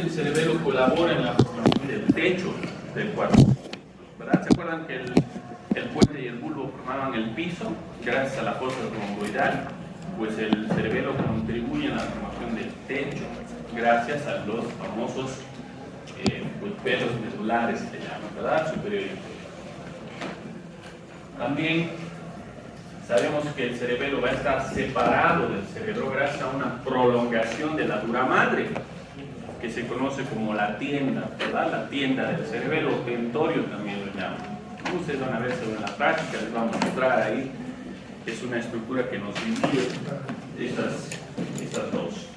el cerebelo colabora en la formación del techo del cuarto, ¿verdad? ¿Se acuerdan que el puente y el bulbo formaban el piso gracias a la fosa romboidal? Pues el cerebelo contribuye en la formación del techo gracias a los famosos pues, pelos medulares, se llaman, ¿verdad? Superior y inferior. También sabemos que el cerebelo va a estar separado del cerebro gracias a una prolongación de la dura madre, que se conoce como la tienda, ¿verdad? La tienda del cerebelo, o tentorio también lo llaman. Ustedes van a ver sobre la práctica, les vamos a mostrar ahí. Es una estructura que nos divide estas dos.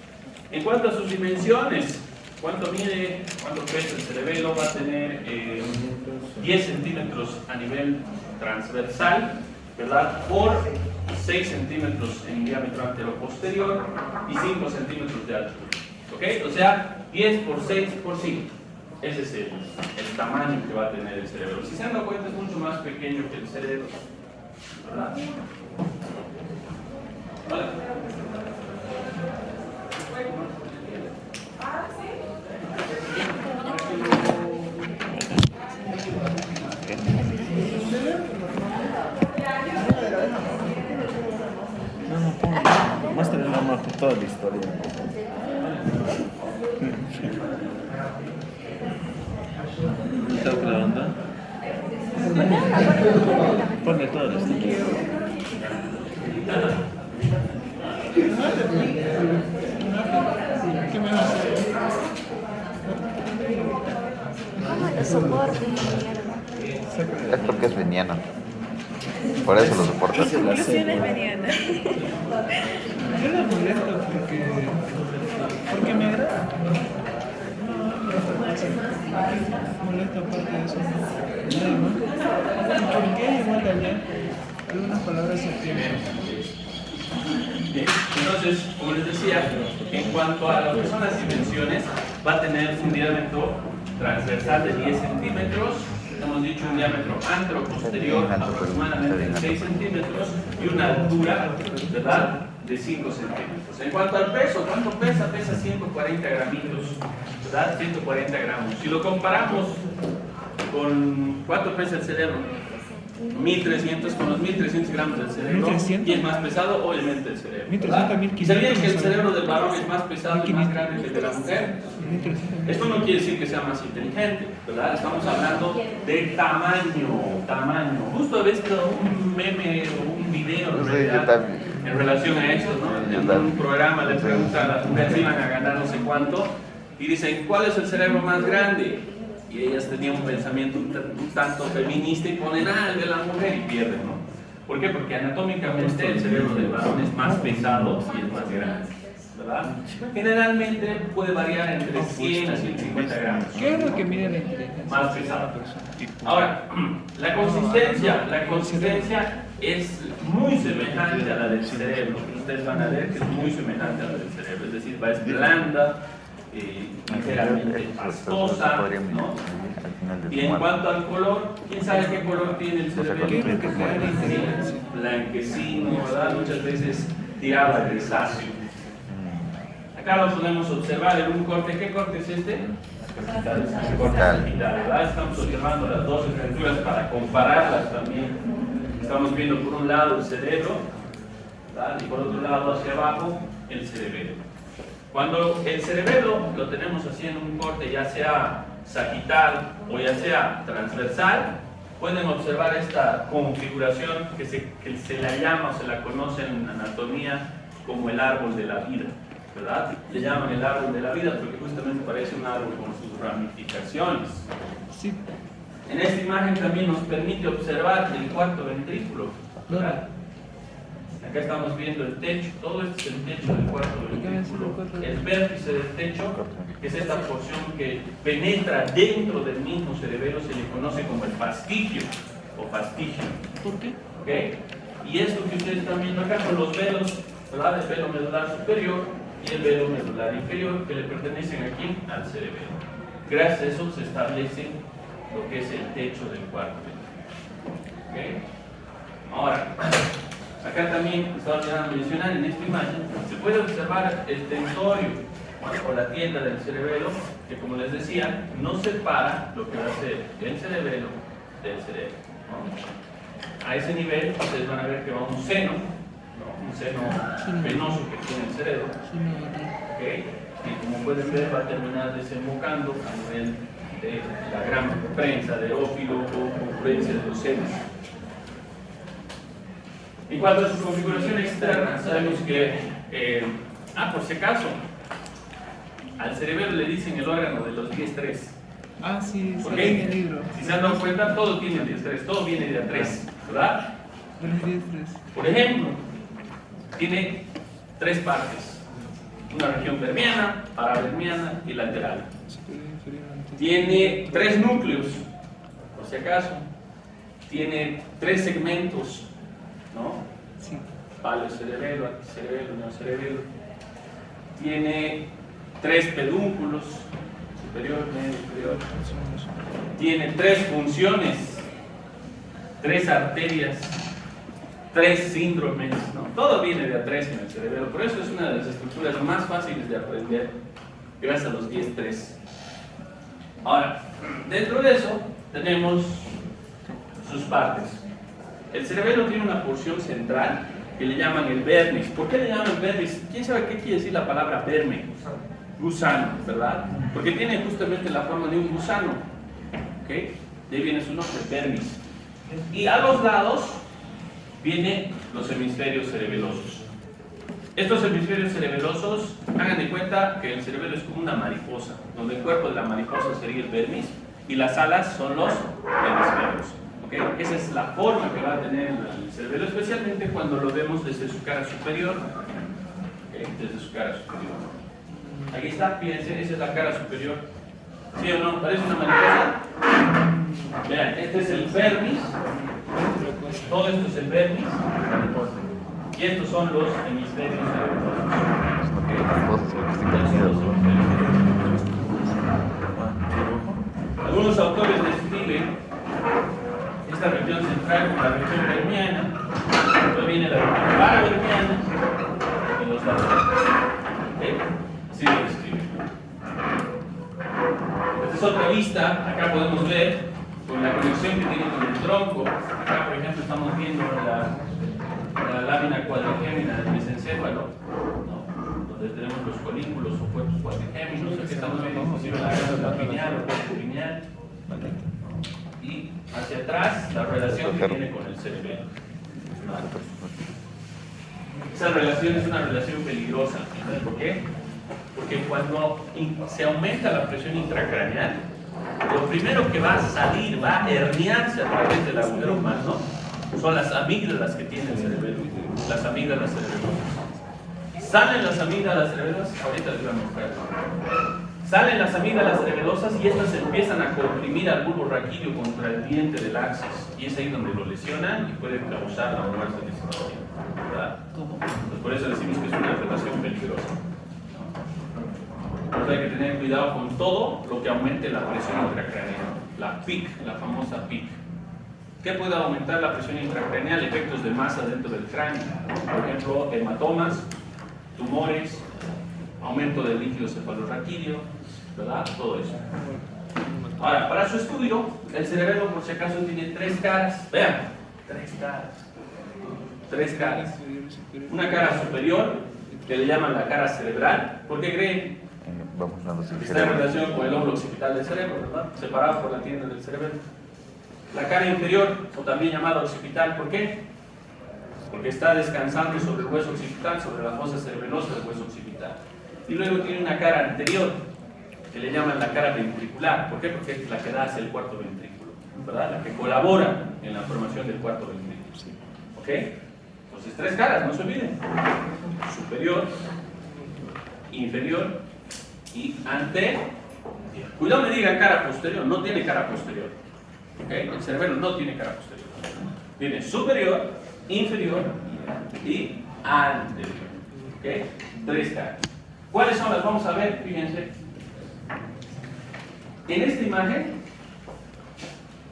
En cuanto a sus dimensiones, ¿cuánto mide, cuánto pesa el cerebelo? Va a tener 10 centímetros a nivel transversal, ¿verdad? Por 6 centímetros en diámetro anteroposterior y 5 centímetros de altura. ¿Ok? O sea, 10 por 6 por 5. Ese es el tamaño que va a tener el cerebro. Si se dan cuenta, es mucho más pequeño que el cerebro, ¿verdad? Vale. Muéstrale nada más toda la historia. ¿Estás grabando? Ponle toda la historia. ¿Qué me vas a hacer? ¿Cómo lo soporte? Es porque es veniano. Por eso lo soportas. Yo sí eres mediana. Yo la molesto porque me agrada. No, molesto aparte de eso. Nada más. ¿Por qué igual dañar? Algunas palabras se entienden. Bien, entonces, como les decía, en cuanto a lo que son las dimensiones, va a tener un diámetro transversal de 10 centímetros, hemos dicho un diámetro anteroposterior aproximadamente de 6 centímetros y una altura, ¿verdad?, de 5 centímetros. En cuanto al peso, ¿cuánto pesa? Pesa 140 gramitos, ¿verdad? 140 gramos. Si lo comparamos con ¿cuánto pesa el cerebro? 1300, con los 1300 gramos del cerebro. 1300. Y es más pesado, obviamente, el cerebro. 1300, 1500. ¿Y sabían que el cerebro del varón es más pesado y más grande que el de la mujer? Esto no quiere decir que sea más inteligente, ¿verdad? Estamos hablando de tamaño. Justo he visto un meme o un video en relación a esto, ¿no? En un programa le preguntan a las mujeres si iban a ganar no sé cuánto y dicen, ¿cuál es el cerebro más grande? Y ellas tenían un pensamiento un tanto feminista y ponen, el de la mujer y pierden, ¿no? ¿Por qué? Porque anatómicamente el cerebro del varón es más pesado y es más grande, ¿verdad? Generalmente puede variar entre 100 a 150 gramos. ¿Qué es lo que mide la inteligencia? Más pesado. Ahora, la consistencia es muy semejante a la del cerebro. Ustedes van a ver que es muy semejante a la del cerebro, es decir, es blanda, ligeramente pastosa, ¿no? Y en cuanto al color, ¿quién sabe qué color tiene el cerebro? Blanquecino, ¿verdad? Muchas veces tirado a grisáceo. Acá lo podemos observar en un corte. ¿Qué corte es este? El corte sagital, ¿verdad? Estamos observando las dos estructuras para compararlas también. Estamos viendo por un lado el cerebro, ¿verdad? Y por otro lado hacia abajo el cerebelo. Cuando el cerebelo lo tenemos así en un corte, ya sea sagital o ya sea transversal, pueden observar esta configuración que se la llama o se la conoce en anatomía como el árbol de la vida, ¿verdad? Le llaman el árbol de la vida porque justamente parece un árbol con sus ramificaciones. Sí. En esta imagen también nos permite observar el cuarto ventrículo, ¿verdad? Acá estamos viendo el techo, todo esto es el techo del cuarto ventrículo. El vértice del techo, que es esta porción que penetra dentro del mismo cerebelo, se le conoce como el fastigio o fastigio. ¿Por qué? ¿Okay? Y esto que ustedes están viendo acá son los velos, ¿verdad? El velo medular superior y el velo medular inferior, que le pertenecen aquí al cerebelo. Gracias a eso se establece lo que es el techo del cuarto ventrículo. ¿Okay? Ahora, acá también estaba olvidando mencionar en esta imagen, se puede observar el tensorio o la tienda del cerebelo que, como les decía, no separa lo que va a ser el cerebelo del cerebro, ¿no? A ese nivel ustedes van a ver que va un seno, ¿no? Un seno venoso que tiene el cerebro, ¿ok? Y como pueden ver va a terminar desembocando a nivel de la gran prensa de ófilo o confluencia de los senos. En cuanto a su configuración externa, sabemos que, por si acaso, al cerebelo le dicen el órgano de los 10-3. Ah, sí, ¿Por sale qué? en el libro. Si se han dado cuenta, todo tiene 10-3, todo viene de A3, ¿verdad? De los 10-3. Por ejemplo, tiene 3 partes: una región permiana, paravermiana y lateral. Superior, inferior, anterior. Tiene 3 núcleos, por si acaso. Tiene 3 segmentos, ¿no? Sí. Palio cerebelo, anticerebelo, neocerebelo. Tiene 3 pedúnculos, superior, medio, inferior. Tiene 3 funciones, 3 arterias, 3 síndromes, ¿no? Todo viene de A3 en el cerebelo, por eso es una de las estructuras más fáciles de aprender, gracias a los 10-3. Ahora, dentro de eso tenemos sus partes. El cerebelo tiene una porción central que le llaman el vermis. ¿Por qué le llaman vermis? ¿Quién sabe qué quiere decir la palabra verme? Gusano, ¿verdad? Porque tiene justamente la forma de un gusano, ¿ok? De ahí viene su nombre, vermis. Y a los lados vienen los hemisferios cerebelosos. Estos hemisferios cerebelosos, hagan de cuenta que el cerebelo es como una mariposa, donde el cuerpo de la mariposa sería el vermis y las alas son los hemisferios. ¿Okay? Esa es la forma que va a tener el cerebelo, especialmente cuando lo vemos desde su cara superior. ¿Okay? Desde su cara superior. Aquí está, fíjense, esa es la cara superior. ¿Sí o no? ¿Parece una mariposa? Vean, este es el vermis. Todo esto es el vermis. Y estos son los hemisferios cerebrosos. Algunos autores describen esta región central como la región vermiana, luego viene la región paravermiana y los laterales. ¿Okay? Así lo describen. Esta es otra vista, acá podemos ver con la conexión que tiene con el tronco. Acá, por ejemplo, estamos viendo la lámina cuadrigémina del mesencéfalo, ¿no? Donde tenemos los colículos o cuerpos cuadrigéminos. Aquí estamos viendo inclusive la glándula pineal o cuerpo pineal. Y hacia atrás la relación que tiene con el cerebelo. Esa relación es una relación peligrosa. ¿Sabes por qué? Porque cuando se aumenta la presión intracraneal, lo primero que va a salir, va a herniarse a través del agujero humano, son las amígdalas que tiene el cerebelo, las amígdalas cerebelosas. Salen las amígdalas cerebelosas, ahorita les voy a mostrar. Salen las amígdalas cerebelosas y estas empiezan a comprimir al bulbo raquídeo contra el diente del axis. Y es ahí donde lo lesionan y puede causar la muerte de ese paciente, ¿verdad? Pues por eso decimos que es una relación peligrosa. Entonces hay que tener cuidado con todo lo que aumente la presión intracraneal. La PIC, la famosa PIC. ¿Qué puede aumentar la presión intracraneal? Efectos de masa dentro del cráneo. Por ejemplo, hematomas, tumores, aumento del líquido cefalorraquídeo, ¿verdad? Todo eso. Ahora, para su estudio, el cerebelo, por si acaso, tiene 3 caras. Vean, 3 caras. 3 caras. Una cara superior, que le llaman la cara cerebral. ¿Por qué creen? Está en relación con el lóbulo occipital del cerebro, ¿verdad? Separado por la tienda del cerebelo. La cara inferior, o también llamada occipital, ¿por qué? Porque está descansando sobre el hueso occipital, sobre la fosa cerebelosa del hueso occipital. Y luego tiene una cara anterior, que le llaman la cara ventricular. ¿Por qué? Porque es la que da hacia el cuarto ventrículo, ¿verdad? La que colabora en la formación del cuarto ventrículo. ¿Ok? Entonces, 3 caras, no se olviden. Superior, inferior y anterior. Cuidado, me diga cara posterior, no tiene cara posterior. ¿Ok? El cerebelo no tiene cara posterior. Tiene superior, inferior y anterior. ¿Ok? 3 caras. ¿Cuáles son las? Vamos a ver, fíjense. En esta imagen,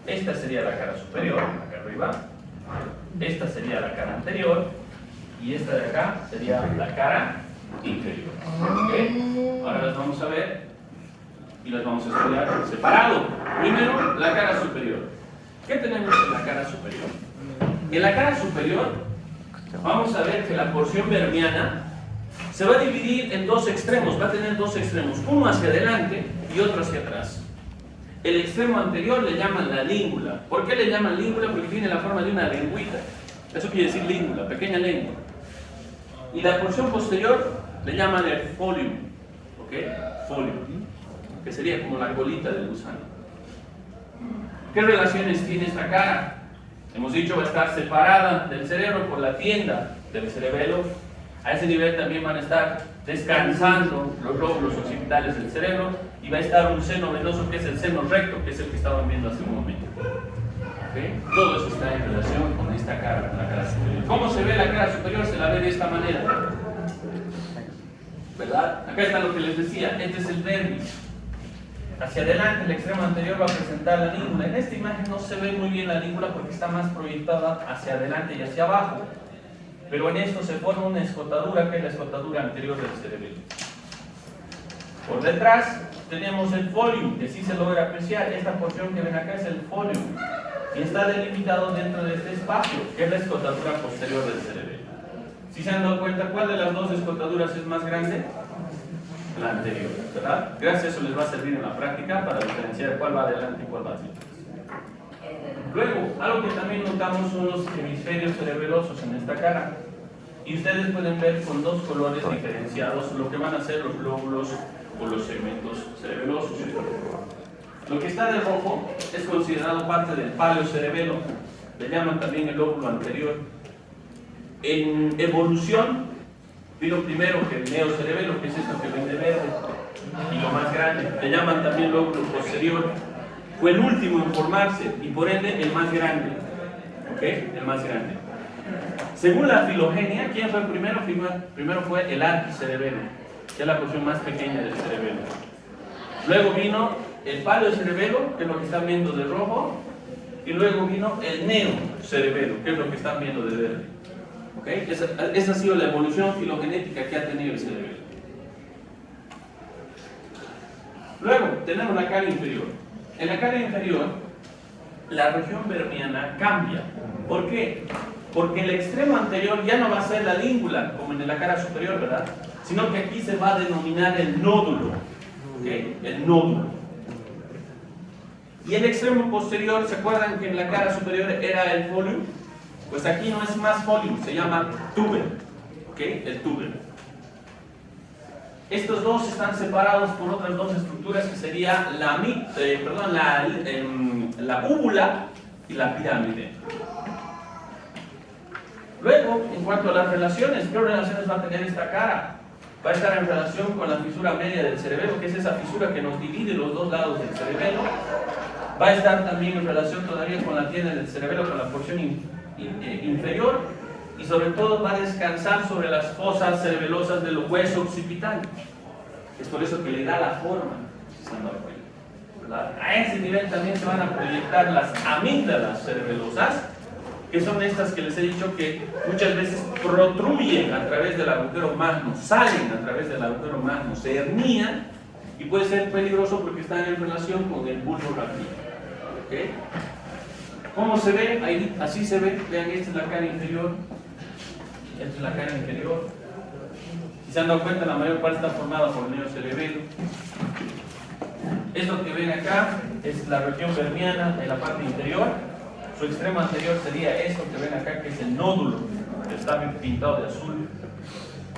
esta sería la cara superior, acá arriba. Esta sería la cara anterior. Y esta de acá sería la cara inferior. ¿Okay? Ahora las vamos a ver y las vamos a estudiar separado. Primero, la cara superior. ¿Qué tenemos en la cara superior? En la cara superior vamos a ver que la porción vermiana se va a dividir en dos extremos, va a tener dos extremos, uno hacia adelante y otro hacia atrás. El extremo anterior le llaman la língula. ¿Por qué le llaman língula? Porque tiene la forma de una lengüita. Eso quiere decir língula, pequeña lengua. Y la porción posterior le llaman el folium, ¿ok? Folium, que sería como la colita del gusano. ¿Qué relaciones tiene esta cara? Hemos dicho va a estar separada del cerebro por la tienda del cerebelo. A ese nivel también van a estar descansando los lóbulos occipitales del cerebro y va a estar un seno venoso que es el seno recto, que es el que estaban viendo hace un momento. ¿Okay? Todo eso está en relación con esta cara, con la cara superior. ¿Cómo se ve la cara superior? Se la ve de esta manera, ¿verdad? Acá está lo que les decía, este es el vermis. Hacia adelante, el extremo anterior va a presentar la língula. En esta imagen no se ve muy bien la língula porque está más proyectada hacia adelante y hacia abajo. Pero en esto se forma una escotadura que es la escotadura anterior del cerebelo. Por detrás tenemos el folium, que sí se logra apreciar. Esta porción que ven acá es el folium y está delimitado dentro de este espacio, que es la escotadura posterior del cerebelo. ¿Sí se han dado cuenta cuál de las dos escotaduras es más grande? La anterior, ¿verdad? Gracias a eso les va a servir en la práctica para diferenciar cuál va adelante y cuál va atrás. Luego, algo que también notamos son los hemisferios cerebelosos en esta cara. Y ustedes pueden ver con dos colores diferenciados lo que van a ser los lóbulos o los segmentos cerebelosos. Lo que está de rojo es considerado parte del paleocerebelo. Le llaman también el lóbulo anterior. En evolución, vino primero que el neocerebelo, que es esto que ven de verde, y lo más grande. Le llaman también lóbulo posterior. Fue el último en formarse y por ende el más grande. ¿Ok? El más grande. Según la filogenia, ¿quién fue el primero? Primero fue el arquicerebelo, que es la porción más pequeña del cerebelo. Luego vino el paleocerebelo, que es lo que están viendo de rojo, y luego vino el neocerebelo, que es lo que están viendo de verde. ¿Ok? Esa ha sido la evolución filogenética que ha tenido el cerebelo. Luego tenemos la cara inferior. En la cara inferior, la región vermiana cambia. ¿Por qué? Porque el extremo anterior ya no va a ser la língula, como en la cara superior, ¿verdad? Sino que aquí se va a denominar el nódulo. ¿Okay? El nódulo. Y el extremo posterior, ¿se acuerdan que en la cara superior era el folium? Pues aquí no es más folium, se llama tuber. ¿Okay? El tuber. Estos dos están separados por otras dos estructuras que sería la úvula y la pirámide. Luego, en cuanto a las relaciones, ¿qué relaciones va a tener esta cara? Va a estar en relación con la fisura media del cerebelo, que es esa fisura que nos divide los dos lados del cerebelo. Va a estar también en relación todavía con la tienda del cerebelo, con la porción inferior, y sobre todo va a descansar sobre las fosas cerebelosas del hueso occipital. Es por eso que le da la forma, si se han dado cuenta, ¿verdad? A ese nivel también se van a proyectar las amígdalas cerebelosas, que son estas que les he dicho que muchas veces protruyen a través del agujero magno, salen a través del agujero magno, se hernían y puede ser peligroso porque están en relación con el bulbo raquídeo. ¿Okay? ¿Cómo se ve? Ahí, así se ve. Vean, esta es la cara inferior. Esta es la cara inferior. Si se han dado cuenta, la mayor parte está formada por el neocerebelo. Esto que ven acá es la región vermiana de la parte inferior. Su extremo anterior sería esto que ven acá, que es el nódulo, que está pintado de azul.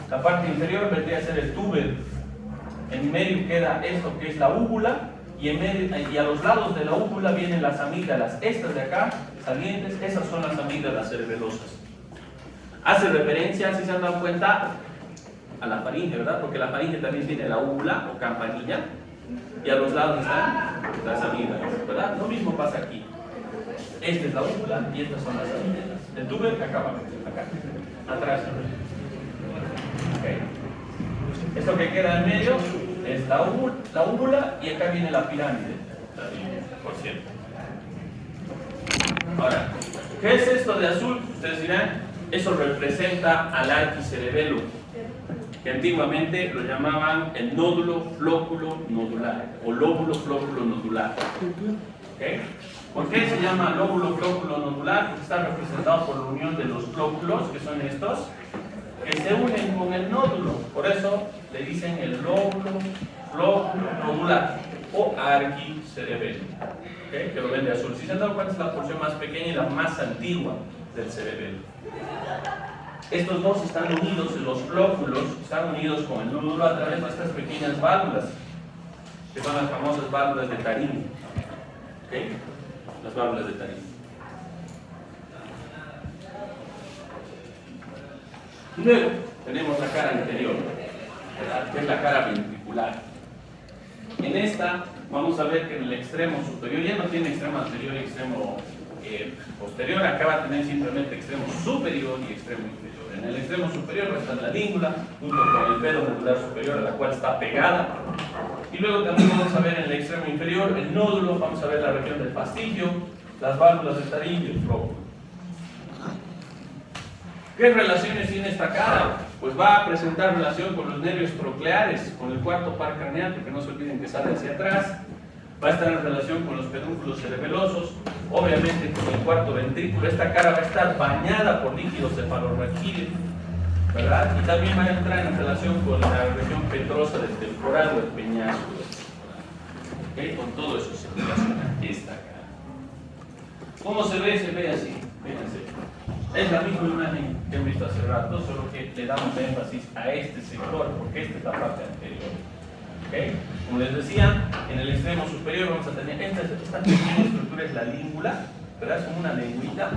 La parte inferior vendría a ser el túber. En medio queda esto que es la úvula. Y a los lados de la úvula vienen las amígdalas. Estas de acá, salientes, esas son las amígdalas cerebelosas. Hace referencia, si se han dado cuenta, a la faringe, ¿verdad? Porque la faringe también tiene la úvula o campanilla. Y a los lados están las amígdalas, ¿verdad? Lo mismo pasa aquí. Esta es la úvula y estas son las amígdalas. El túber acá abajo, acá, atrás. Okay. Esto que queda en medio es la úvula y acá viene la pirámide, por cierto. Ahora, ¿qué es esto de azul? Ustedes dirán, eso representa al arquicerebelo. que antiguamente lo llamaban el nódulo flóculo nodular o lóbulo flóculo nodular. ¿Okay? ¿Por qué se llama lóbulo flóculo nodular? Porque está representado por la unión de los flóculos, que son estos, que se unen con el nódulo. Por eso le dicen el lóbulo flóculo nodular o arquicerebelo, ¿okay? Que lo ven de azul. Si se han dado cuenta, es la porción más pequeña y la más antigua del cerebelo. Estos dos están unidos, los flóculos están unidos con el nódulo a través de estas pequeñas válvulas, que son las famosas válvulas de Tarim. ¿Okay? Las válvulas de Tarim. Luego tenemos la cara anterior, ¿verdad? Que es la cara ventricular. En esta vamos a ver que en el extremo superior ya no tiene extremo anterior y extremo posterior, acá va a tener simplemente extremo superior y extremo inferior. En el extremo superior va a estar la língula junto con el velo medular superior a la cual está pegada. Y luego también vamos a ver en el extremo inferior el nódulo, vamos a ver la región del fastigio, las válvulas de Tarim y el flóculo. ¿Qué relaciones tiene esta cara? Pues va a presentar relación con los nervios trocleares, con el cuarto par craneal, porque no se olviden que sale hacia atrás. Va a estar en relación con los pedúnculos cerebelosos, obviamente con el cuarto ventrículo. Esta cara va a estar bañada por líquido cefalorraquídeo, ¿verdad? Y también va a entrar en relación con la región petrosa del temporal o el peñasco. ¿Okay? Con todo eso se relaciona esta cara. ¿Cómo se ve? Se ve así. Fíjense. Es la misma imagen que hemos visto hace rato, solo que le damos énfasis a este sector, porque esta es la parte anterior. ¿Okay? Como les decía, en el extremo superior vamos a tener esta pequeña estructura, es la língula, ¿verdad? Es como una lengüita,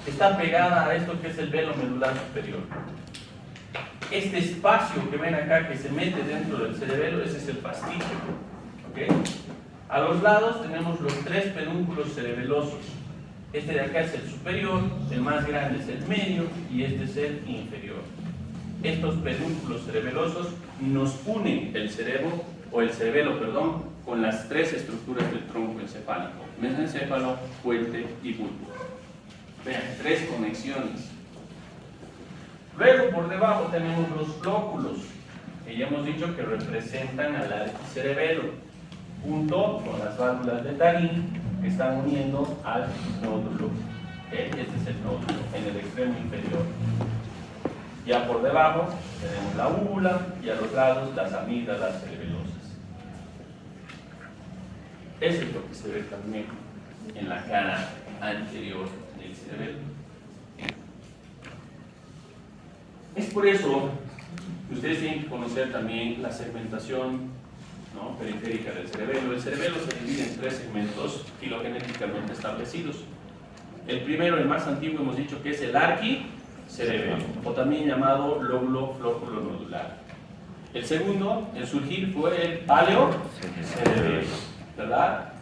está pegada a esto que es el velo medular superior. Este espacio que ven acá que se mete dentro del cerebelo, ese es el fastigio. ¿Okay? A los lados tenemos los tres pedúnculos cerebelosos. Este de acá es el superior, el más grande es el medio y este es el inferior. Estos pedúnculos cerebelosos nos unen el cerebro, con las tres estructuras del tronco encefálico: mesencéfalo, puente y bulbo. Vean, tres conexiones. Luego por debajo tenemos los flóculos, que ya hemos dicho que representan al arquicerebelo, junto con las válvulas de Tarim, que están uniendo al nódulo. Este es el nódulo en el extremo inferior. Ya por debajo tenemos la úvula y a los lados las amígdalas cerebelosas. Eso es lo que se ve también en la cara anterior del cerebelo. Es por eso que ustedes tienen que conocer también la segmentación, ¿no?, periférica del cerebelo. El cerebelo se divide en tres segmentos filogenéticamente establecidos. El primero, el más antiguo, hemos dicho que es el arquicerebelo, o también llamado lóbulo flóculo nodular. El segundo en surgir fue el paleocerebelo, ¿verdad?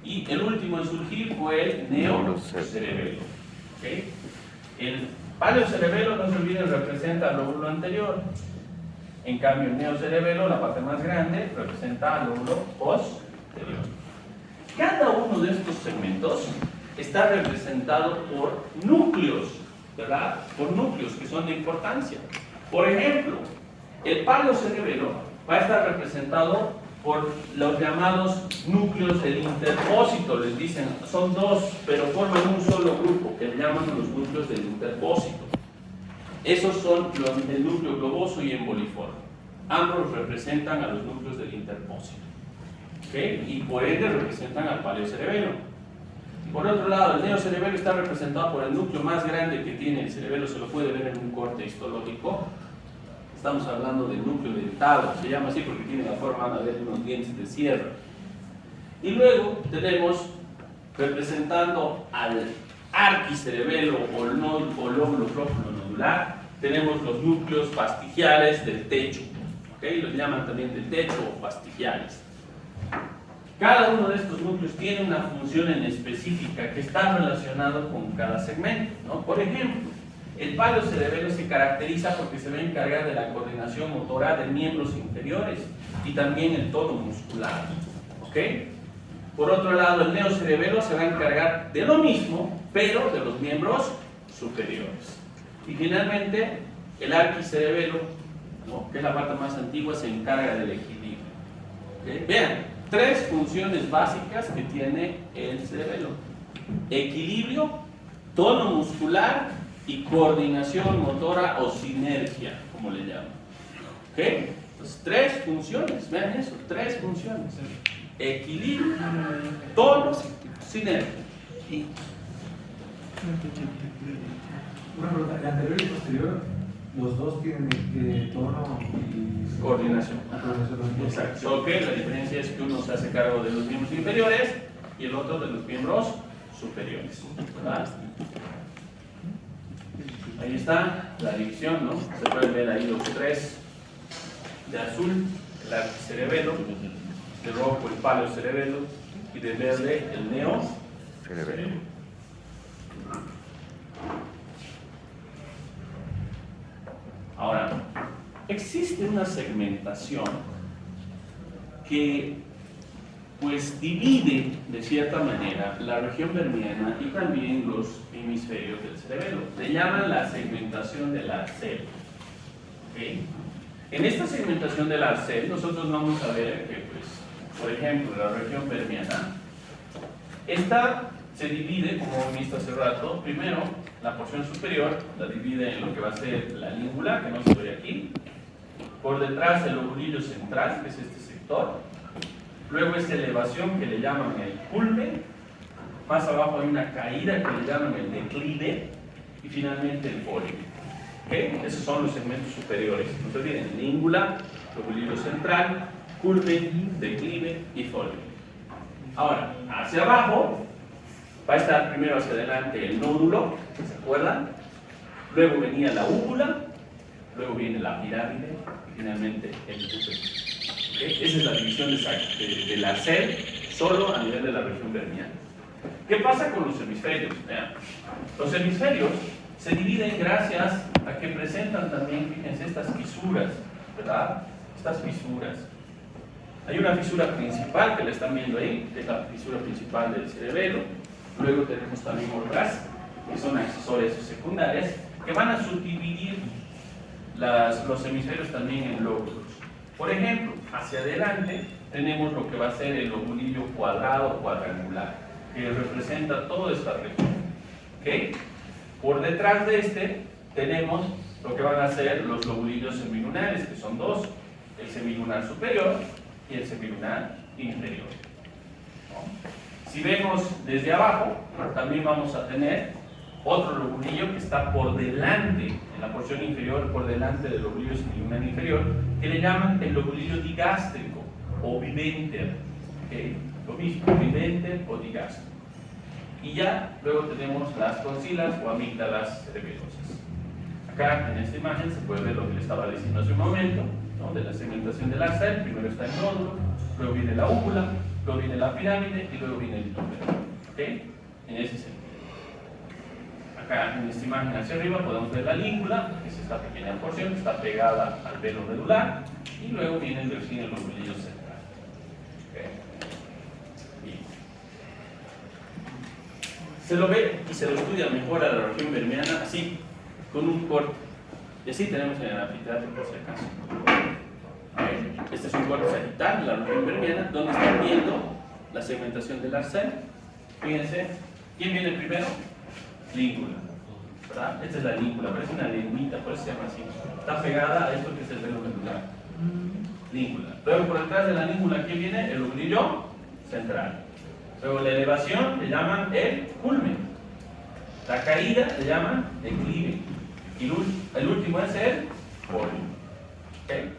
Y el último en surgir fue el neocerebelo. ¿Okay? El paleocerebelo, no se olviden, representa al lóbulo anterior. En cambio, el neocerebelo, la parte más grande, representa al lóbulo posterior. Cada uno de estos segmentos está representado por núcleos, ¿verdad? Por núcleos que son de importancia. Por ejemplo, el paleocerebelo va a estar representado por los llamados núcleos del interpósito. Les dicen, son dos, pero forman un solo grupo, que le llaman los núcleos del interpósito. Esos son el núcleo globoso y emboliforme. Ambos representan a los núcleos del interpósito. ¿Okay? Y por ende representan al paleocerebelo. Por otro lado, el neocerebelo está representado por el núcleo más grande que tiene el cerebelo, se lo puede ver en un corte histológico. Estamos hablando del núcleo dentado, se llama así porque tiene la forma de unos dientes de sierra. Y luego tenemos, representando al arquicerebelo o lóbulo flóculo nodular, tenemos los núcleos fastigiales del techo. ¿Okay? Los llaman también del techo o fastigiales. Cada uno de estos núcleos tiene una función en específica que está relacionado con cada segmento, ¿no? Por ejemplo, el paleocerebelo se caracteriza porque se va a encargar de la coordinación motora de miembros inferiores y también el tono muscular. ¿Okay? Por otro lado, el neocerebelo se va a encargar de lo mismo, pero de los miembros superiores. Y finalmente, el arquicerebelo ¿no? Que es la parte más antigua, se encarga del equilibrio. ¿Okay? Vean, 3 funciones básicas que tiene el cerebelo: equilibrio, tono muscular y coordinación motora o sinergia, como le llaman. ¿Ok? Entonces, 3 funciones, vean eso, 3 funciones: equilibrio, tono, sinergia. Una pregunta, el anterior y posterior, los dos tienen tono y Coordinación. coordinación. Exacto. Solo que la diferencia es que uno se hace cargo de los miembros inferiores y el otro de los miembros superiores. ¿Verdad? Ahí está la división, ¿no? Se pueden ver ahí los 3 de azul, el arquicerebelo, de rojo el paleocerebelo y de verde el neocerebelo. Ahora, existe una segmentación que pues divide de cierta manera la región vermiana y también los hemisferios del cerebelo. Le llaman la segmentación del Arcel. ¿Okay? En esta segmentación del Arcel nosotros vamos a ver que, pues, por ejemplo, la región vermiana, esta se divide, como hemos visto hace rato. Primero, la porción superior la divide en lo que va a ser la língula, que no se ve aquí. Por detrás el lobulillo central, que es este sector. Luego esta elevación que le llaman el culmen. Más abajo hay una caída que le llaman el declive. Y finalmente el fólico. ¿Okay? Esos son los segmentos superiores. No se olviden: língula, lobulillo central, culmen, declive y fólico. Ahora, hacia abajo va a estar primero hacia adelante el nódulo, ¿se acuerdan? Luego venía la úvula, luego viene la pirámide y finalmente el útero. ¿Okay? Esa es la división del Arcel, solo a nivel de la región vermiana. ¿Qué pasa con los hemisferios? Vean, los hemisferios se dividen gracias a que presentan también, fíjense, estas fisuras, ¿verdad? Estas fisuras. Hay una fisura principal que la están viendo ahí, que es la fisura principal del cerebelo. Luego tenemos también otras, que son accesorias o secundarias, que van a subdividir los hemisferios también en lóbulos. Por ejemplo, hacia adelante tenemos lo que va a ser el lobulillo cuadrado o cuadrangular, que representa toda esta región. ¿Okay? Por detrás de este tenemos lo que van a ser los lobulillos semilunares, que son 2, el semilunar superior y el semilunar inferior. ¿No? Si vemos desde abajo, también vamos a tener otro lobulillo que está por delante, en la porción inferior, por delante del lobulillo semilunar inferior, que le llaman el lobulillo digástrico o viventer. ¿Okay? Lo mismo, viventer o digástrico. Y ya luego tenemos las tonsilas o amígdalas cerebelosas. Acá en esta imagen se puede ver lo que le estaba diciendo hace un momento, ¿no? De la segmentación del Arcel. Primero está el nódulo, luego viene la úvula, luego viene la pirámide y luego viene el túnel. ¿Okay? En ese sentido. Acá en esta imagen hacia arriba podemos ver la língula, que es esta pequeña porción que está pegada al velo medular, y luego viene el lobulillo central. ¿Okay? Bien. Se lo ve y se lo estudia mejor a la región vermiana así, con un corte. Y así tenemos en el anfiteatro, por si acaso. ¿Okay? Este es un corte sagital de la región vermiana, donde están viendo la segmentación del Arcel. Fíjense, ¿quién viene primero? Língula, ¿verdad? Esta es la língula, parece una lengüita, por eso se llama así. Está pegada a esto que es el velo medular. Língula. Luego por detrás de la língula, ¿quién viene? El lobulillo central. Luego la elevación le llaman el culmen. La caída le llaman declive. Y el último es el fólico. ¿Okay?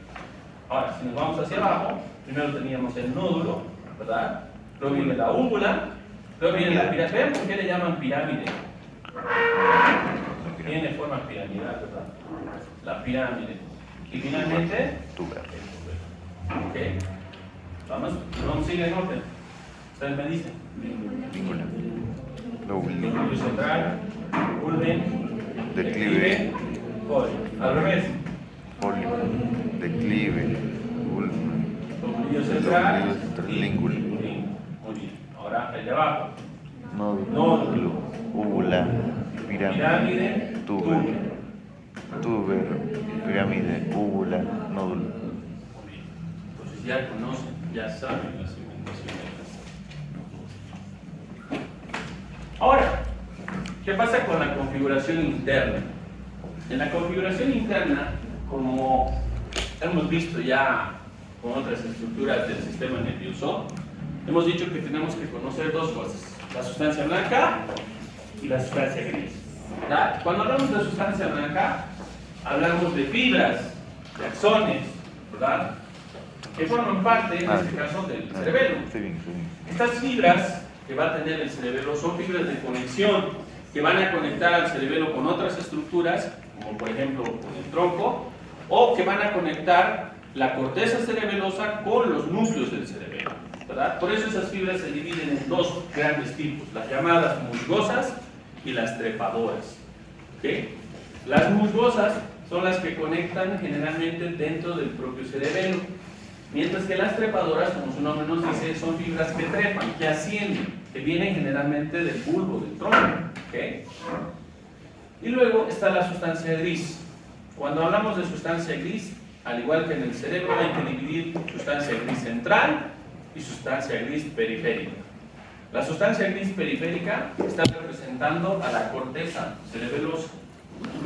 Ahora, si nos vamos hacia abajo, primero teníamos el nódulo, ¿verdad? Luego viene la úvula, luego viene la pirámide. ¿Ven por qué le llaman pirámide? Tiene forma piramidal, ¿verdad? La pirámide. Y finalmente, el tubérculo. ¿Ok? Vamos a seguir en orden. ¿Ustedes me dicen? Língula. Lóbulo central, culmen, Declive. fólico. Al revés. Fólico. Declive. Lóbulo central, Língula. Muy bien. Ahora el de abajo. Nódulo. Úvula. Pirámide. Pirámide, Túbulo. tuber, pirámide, úvula, nódulo. Entonces ya conocen, ya saben la segmentación de las. Ahora, ¿qué pasa con la configuración interna? En la configuración interna, como hemos visto ya con otras estructuras del sistema nervioso, hemos dicho que tenemos que conocer dos cosas: la sustancia blanca y la sustancia gris. ¿Verdad? Cuando hablamos de sustancia blanca, hablamos de fibras, de axones, ¿verdad?, que forman parte, en este caso, del cerebelo. Sí, bien. Estas fibras que va a tener el cerebelo son fibras de conexión que van a conectar al cerebelo con otras estructuras, como por ejemplo con el tronco, o que van a conectar la corteza cerebelosa con los núcleos del cerebelo, ¿verdad? Por eso esas fibras se dividen en dos grandes tipos: las llamadas musgosas y las trepadoras. ¿Ok? Las musgosas son las que conectan generalmente dentro del propio cerebelo, mientras que las trepadoras, como su nombre nos dice, son fibras que trepan, que ascienden, que vienen generalmente del bulbo, del tronco. ¿Ok? Y luego está la sustancia gris. Cuando hablamos de sustancia gris, al igual que en el cerebro, hay que dividir sustancia gris central y sustancia gris periférica. La sustancia gris periférica está representando a la corteza cerebelosa,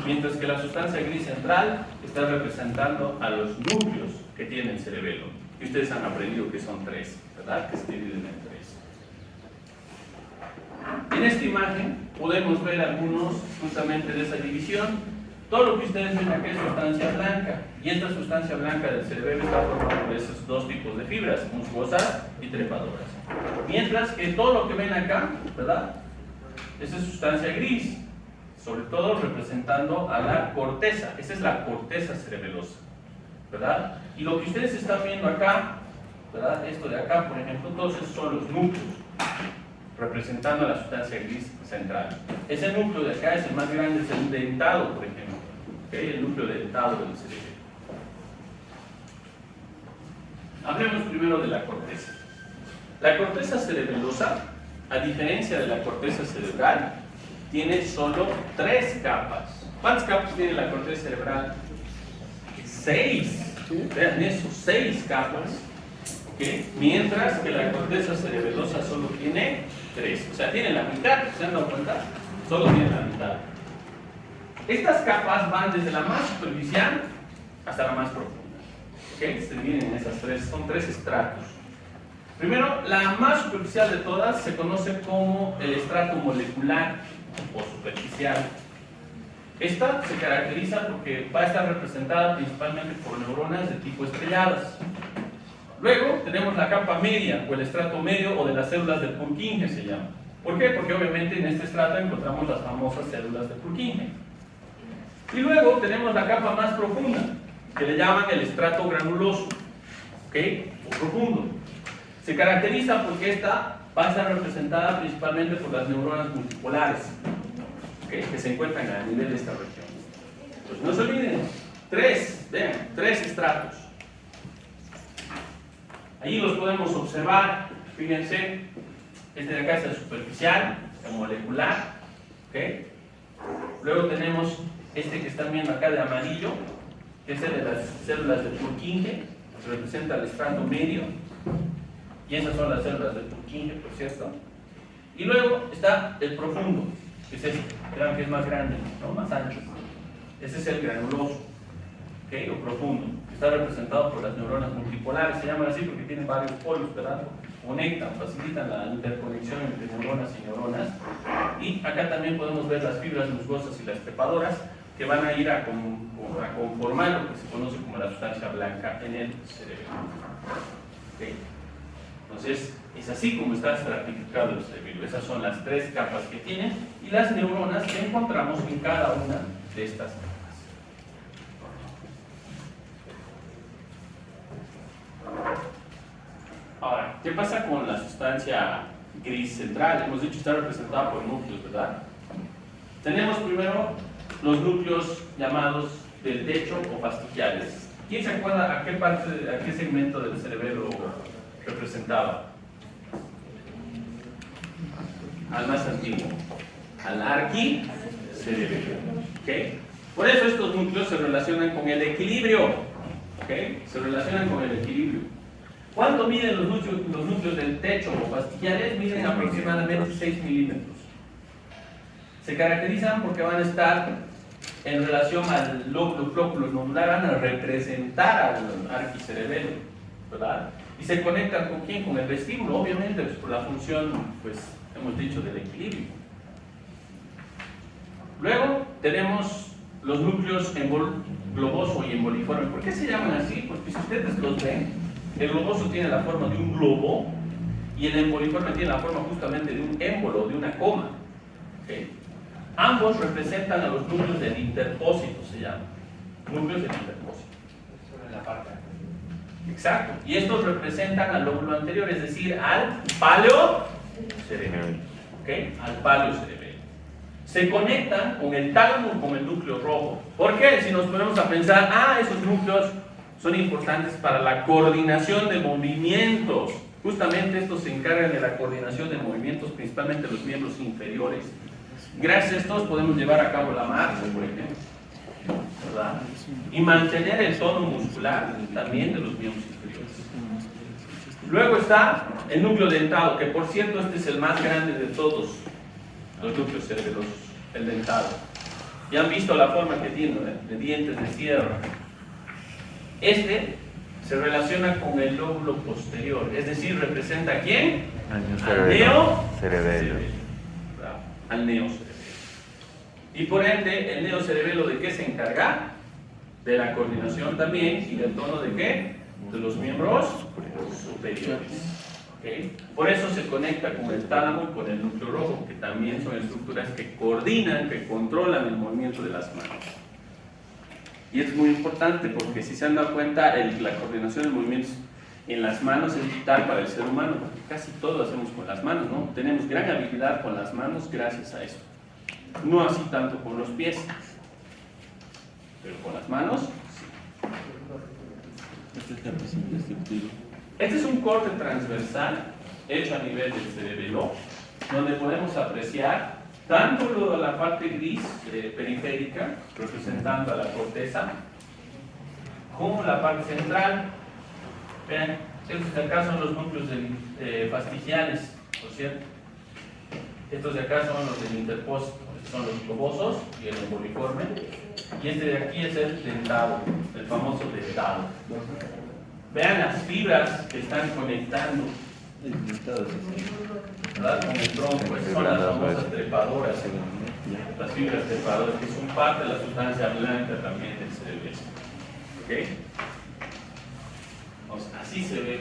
mientras que la sustancia gris central está representando a los núcleos que tiene el cerebelo. Y ustedes han aprendido que son tres, ¿verdad? Que se dividen en tres. En esta imagen podemos ver algunos justamente de esa división. Todo lo que ustedes ven aquí es sustancia blanca, y esta sustancia blanca del cerebelo está formada por esos dos tipos de fibras, musgosas y trepadoras. Mientras que todo lo que ven acá, ¿verdad?, esa es sustancia gris, sobre todo representando a la corteza. Esa es la corteza cerebelosa, ¿verdad? Y lo que ustedes están viendo acá, ¿verdad?, esto de acá, por ejemplo, todos esos son los núcleos, representando a la sustancia gris central. Ese núcleo de acá es el más grande, es el dentado, por ejemplo. ¿Okay? El núcleo dentado del cerebro. Hablemos primero de la corteza. La corteza cerebelosa, a diferencia de la corteza cerebral, tiene solo 3 capas. ¿Cuántas capas tiene la corteza cerebral? 6. Vean eso, 6 capas. ¿Okay? Mientras que la corteza cerebelosa solo tiene 3. O sea, tiene la mitad. ¿Se han dado cuenta? Solo tiene la mitad. Estas capas van desde la más superficial hasta la más profunda. ¿Okay? Se dividen en esas 3. Son 3 estratos. Primero, la más superficial de todas se conoce como el estrato molecular o superficial. Esta se caracteriza porque va a estar representada principalmente por neuronas de tipo estrelladas. Luego tenemos la capa media o el estrato medio, o de las células de Purkinje se llama. ¿Por qué? Porque obviamente en este estrato encontramos las famosas células de Purkinje. Y luego tenemos la capa más profunda, que le llaman el estrato granuloso, ¿ok?, o profundo. Se caracteriza porque esta va a estar representada principalmente por las neuronas multipolares, ¿okay?, que se encuentran a nivel de esta región. Pues no se olviden, 3 estratos. Allí los podemos observar, fíjense, este de acá es el superficial, el molecular, ¿okay? Luego tenemos este que están viendo acá de amarillo, que es el de las células de Purkinje, que representa el estrato medio, y esas son las células de Purkinje, por cierto. Y luego está el profundo, que es este, vean que es más grande, ¿no?, más ancho. Ese es el granuloso, ¿okay?, o profundo, que está representado por las neuronas multipolares. Se llaman así porque tienen varios polos, ¿verdad? Conectan, facilitan la interconexión entre neuronas y neuronas. Y acá también podemos ver las fibras musgosas y las trepadoras, que van a ir a conformar lo que se conoce como la sustancia blanca en el cerebro. ¿Okay? Entonces, es así como está estratificado el cerebro. Esas son las 3 capas que tiene y las neuronas que encontramos en cada una de estas capas. Ahora, ¿qué pasa con la sustancia gris central? Hemos dicho que está representada por núcleos, ¿verdad? Tenemos primero los núcleos llamados del techo o fastigiales. ¿Quién se acuerda a qué segmento del cerebelo representaba? Al más antiguo, al arquicerebelo. ¿Okay? Por eso estos núcleos se relacionan con el equilibrio. ¿Okay? Se relacionan con el equilibrio. ¿Cuánto miden los núcleos del techo o pastillares? Miden aproximadamente 6 milímetros. Se caracterizan porque van a estar en relación al lóbulo flóculo nodular, van a representar al arquicerebelo, ¿verdad? Y se conectan con quién? Con el vestíbulo, obviamente, pues, por la función, pues, hemos dicho, del equilibrio. Luego tenemos los núcleos globoso y emboliforme. ¿Por qué se llaman así? Porque si ustedes los ven, el globoso tiene la forma de un globo y el emboliforme tiene la forma justamente de un émbolo, de una coma. ¿Okay? Ambos representan a los núcleos del interpósito, se llaman. Núcleos del interpósito. Sobre la parte. Exacto. Y estos representan al lóbulo anterior, es decir, al paleocerebelo. ¿Okay? Al paleocerebelo. Se conectan con el tálamo, con el núcleo rojo. ¿Por qué? Si nos ponemos a pensar, esos núcleos son importantes para la coordinación de movimientos. Justamente estos se encargan de la coordinación de movimientos, principalmente los miembros inferiores. Gracias a estos podemos llevar a cabo la marcha, por ejemplo, ¿verdad? Y mantener el tono muscular también de los miembros inferiores. Luego está el núcleo dentado, que por cierto este es el más grande de todos los núcleos cerebelosos, el dentado. Ya han visto la forma que tiene, de dientes de sierra. Este se relaciona con el lóbulo posterior, es decir, representa ¿a quién? Al neocerebelo. Al neocerebelo. Y por ende, el neocerebelo, ¿de qué se encarga? De la coordinación también y del tono de qué? De los miembros superiores. ¿Okay? Por eso se conecta con el tálamo y con el núcleo rojo, que también son estructuras que coordinan, que controlan el movimiento de las manos. Y es muy importante porque si se han dado cuenta, la coordinación de movimientos en las manos es vital para el ser humano, porque casi todo lo hacemos con las manos, ¿no? Tenemos gran habilidad con las manos gracias a eso. No así tanto con los pies, pero con las manos, sí. Este es un corte transversal hecho a nivel del cerebelo, donde podemos apreciar tanto la parte gris periférica, representando a la corteza, como la parte central. Vean, estos de acá son los núcleos fastigiales, por cierto. Estos de acá son los del interpósito, son los globosos y el emboliforme. Y este de aquí es el dentado, el famoso dentado. Vean las fibras que están conectando, ¿verdad? Con el tronco. Estas son las famosas trepadoras, las fibras trepadoras, que son parte de la sustancia blanca también del cerebelo. ¿Ok? Así se ve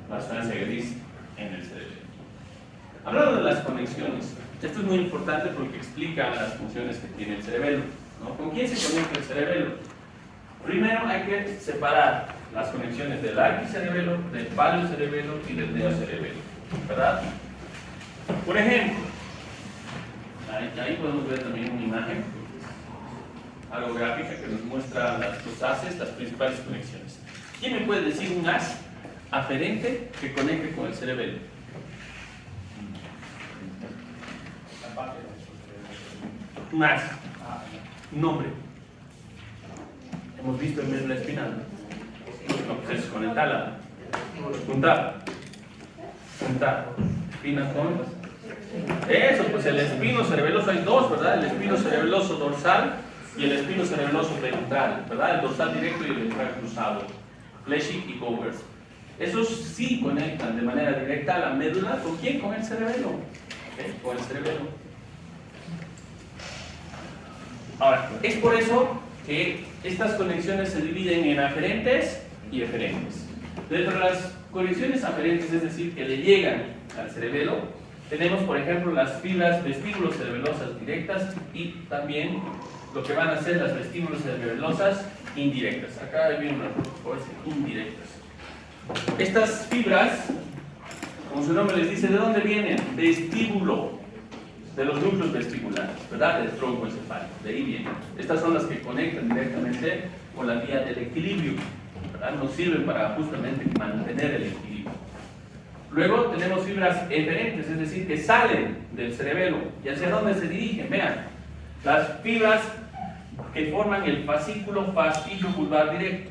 la sustancia gris en el cerebelo. Hablando de las conexiones, esto es muy importante porque explica las funciones que tiene el cerebelo, ¿no? ¿Con quién se conecta el cerebelo? Primero hay que separar las conexiones del arquicerebelo, del paleocerebelo y del neocerebelo, ¿verdad? Por ejemplo, ahí podemos ver también una imagen, algo gráfica que nos muestra los haces, las principales conexiones. ¿Quién me puede decir un haz aferente que conecte con el cerebelo? Un haz, un nombre. Hemos visto en médula espinal. No, pues es con el tálamo. Juntar. Espina con. Eso, pues el espino cerebeloso hay dos, ¿verdad? El espino cerebeloso dorsal y el espino cerebeloso ventral, ¿verdad? El dorsal directo y el ventral cruzado. Fleshy y Gowers. Esos sí conectan de manera directa a la médula. ¿Con quién? Con el cerebelo. ¿Okay? Con el cerebelo. Ahora, es por eso que estas conexiones se dividen en aferentes y eferentes. Dentro de las conexiones aferentes, es decir, que le llegan al cerebelo, tenemos, por ejemplo, las fibras vestíbulos cerebelosas directas y también lo que van a ser las vestíbulos cerebelosas indirectas. Acá viene una foto, indirectas. Estas fibras, como su nombre les dice, ¿de dónde vienen? Vestíbulo, de los núcleos vestibulares, ¿verdad? Del tronco encefálico, de ahí vienen. Estas son las que conectan directamente con la vía del equilibrio, ¿verdad? Nos sirven para justamente mantener el equilibrio. Luego tenemos fibras eferentes, es decir, que salen del cerebelo. ¿Y hacia dónde se dirigen? Vean, las fibras que forman el fascículo fastigio vulvar directo.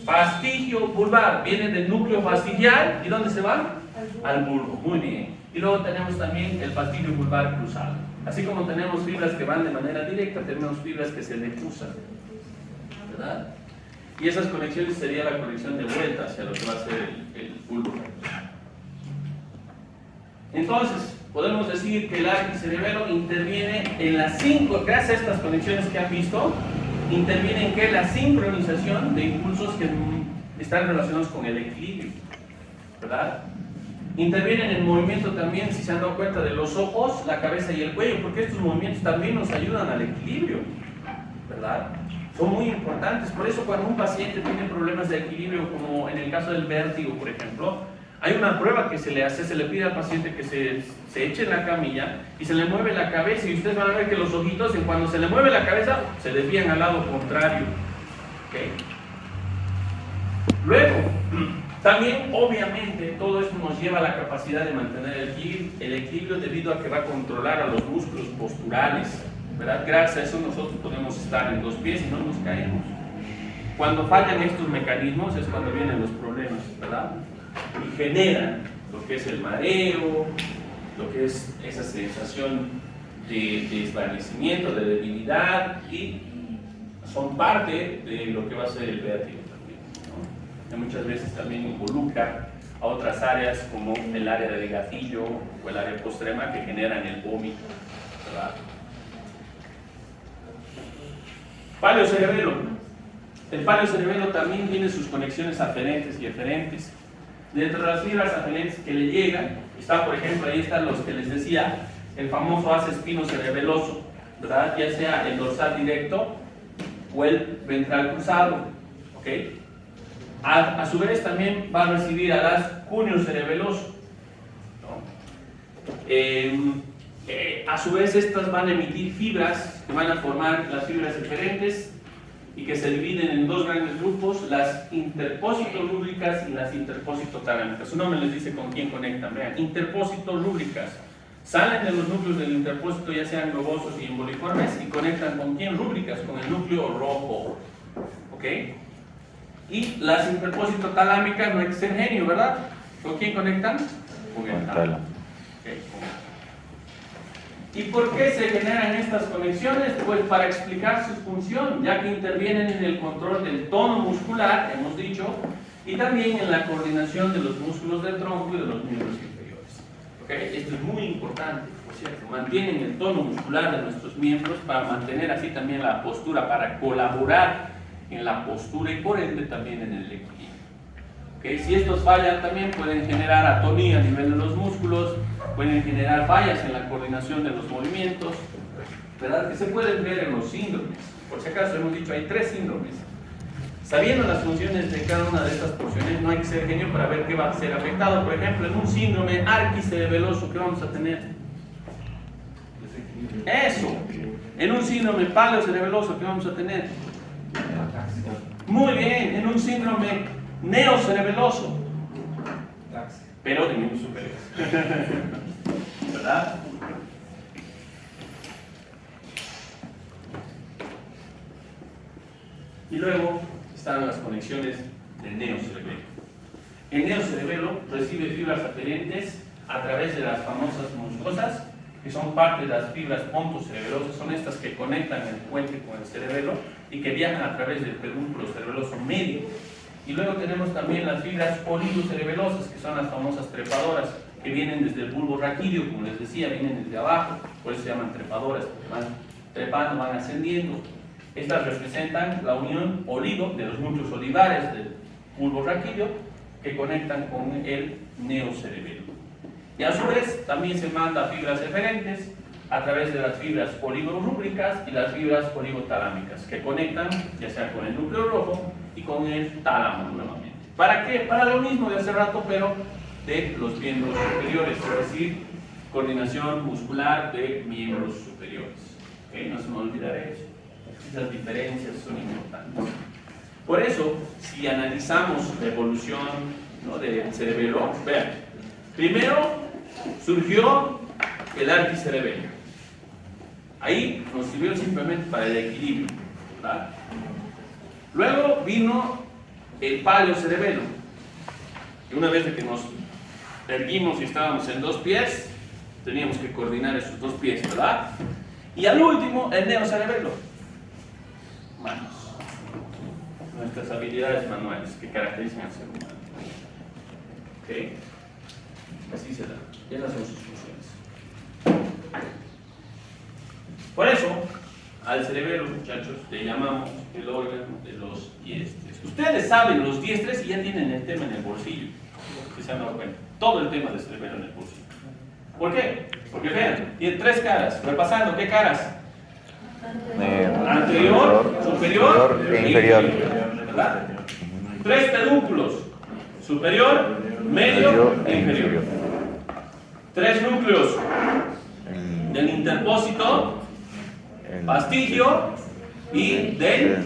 Fastigio vulvar viene del núcleo fastigial, ¿y dónde se va? Al bulbo, muy bien. Y luego tenemos también el fastigio vulvar cruzado. Así como tenemos fibras que van de manera directa, tenemos fibras que se le cruzan, ¿verdad? Y esas conexiones sería la conexión de vuelta hacia lo que va a ser el bulbo. Entonces, podemos decir que el arco cerebelo interviene en las 5, gracias a estas conexiones que han visto, interviene en que la sincronización de impulsos que están relacionados con el equilibrio, ¿verdad? Interviene en el movimiento también, si se han dado cuenta, de los ojos, la cabeza y el cuello, porque estos movimientos también nos ayudan al equilibrio, ¿verdad? Son muy importantes. Por eso cuando un paciente tiene problemas de equilibrio, como en el caso del vértigo, por ejemplo, hay una prueba que se le hace, se le pide al paciente que se eche en la camilla y se le mueve la cabeza, y ustedes van a ver que los ojitos, cuando se le mueve la cabeza, se desvían al lado contrario. ¿Okay? Luego, también obviamente todo esto nos lleva a la capacidad de mantener el equilibrio debido a que va a controlar a los músculos posturales, ¿verdad? Gracias a eso nosotros podemos estar en 2 pies y no nos caemos. Cuando fallan estos mecanismos es cuando vienen los problemas, ¿verdad? Y generan lo que es el mareo, lo que es esa sensación de desvanecimiento, de debilidad, y son parte de lo que va a ser el vértigo también, ¿no? Que muchas veces también involucra a otras áreas como el área del gatillo o el área postrema que generan el vómito, ¿verdad? Paleocerebelo. El paleocerebelo también tiene sus conexiones aferentes y eferentes. Dentro de las fibras aferentes que le llegan, está, por ejemplo, ahí están los que les decía, el famoso haz espinocerebeloso, ¿verdad? Ya sea el dorsal directo o el ventral cruzado, ¿ok? A su vez también va a recibir al haz cúneo-cerebeloso, ¿no? A su vez estas van a emitir fibras que van a formar las fibras eferentes y que se dividen en 2 grandes grupos, las interpósito-lúbricas y las interpósito-talámicas. Su nombre les dice con quién conectan. Vean, interpósito-lúbricas salen de los núcleos del interpósito, ya sean globosos y emboliformes, y conectan con quién, rúbricas, con el núcleo rojo, ¿ok? Y las interpósito-talámicas, no hay que ser genio, ¿verdad? ¿Con quién conectan? Con el tálamo. Okay. ¿Y por qué se generan estas conexiones? Pues para explicar su función, ya que intervienen en el control del tono muscular, hemos dicho, y también en la coordinación de los músculos del tronco y de los miembros inferiores. ¿Okay? Esto es muy importante, por cierto. Mantienen el tono muscular de nuestros miembros para mantener así también la postura, para colaborar en la postura y por ende también en el equilibrio. ¿Okay? Si estos fallan también pueden generar atonía a nivel de los músculos, pueden generar fallas en la coordinación de los movimientos, ¿verdad? Que se pueden ver en los síndromes. Por si acaso hemos dicho, hay 3 síndromes. Sabiendo las funciones de cada una de estas porciones, no hay que ser genio para ver qué va a ser afectado. Por ejemplo, en un síndrome arquicerebeloso, ¿qué vamos a tener? Eso. En un síndrome paleocerebeloso, ¿qué vamos a tener? Muy bien. En un síndrome neocerebeloso, pero de miembros superiores. ¿Verdad? Y luego están las conexiones del neocerebelo. El neocerebelo recibe fibras aferentes a través de las famosas muscosas, que son parte de las fibras pontocerebelosas, son estas que conectan el puente con el cerebelo y que viajan a través del pedúnculo cerebeloso medio. Y luego tenemos también las fibras oligocerebelosas, que son las famosas trepadoras, que vienen desde el bulbo raquídeo, como les decía, vienen desde abajo, por eso se llaman trepadoras, porque van trepando, van ascendiendo. Estas representan la unión oligo de los núcleos olivares del bulbo raquídeo que conectan con el neocerebelo. Y a su vez también se manda fibras eferentes a través de las fibras oligorúbricas y las fibras oligotalámicas, que conectan ya sea con el núcleo rojo y con el tálamo nuevamente. ¿Para qué? Para lo mismo de hace rato, pero de los miembros superiores, es decir, coordinación muscular de miembros superiores. ¿Okay? No se me olvidará eso. Esas diferencias son importantes. Por eso, si analizamos la evolución, ¿no?, del cerebelo, vean, primero surgió el arquicerebelo. Ahí nos sirvió simplemente para el equilibrio, ¿verdad? Luego vino el paleocerebelo. Y una vez de que nos erguimos y estábamos en dos pies, teníamos que coordinar esos dos pies, ¿verdad? Y al último, el neocerebelo. Manos. Nuestras habilidades manuales que caracterizan al ser humano. ¿Ok? Así se da. Esas son sus funciones. Por eso, al cerebelo, muchachos, le llamamos el órgano de los diestres. Ustedes saben los diestres y ya tienen el tema en el bolsillo. Si se han dado cuenta. Todo el tema del cerebelo en el bolsillo. ¿Por qué? Porque vean, tiene tres caras. Repasando, ¿qué caras? Anterior, superior e inferior. ¿Verdad? Tres pedúnculos. Superior, medio e inferior. Tres núcleos del interpósito, fastigio y del...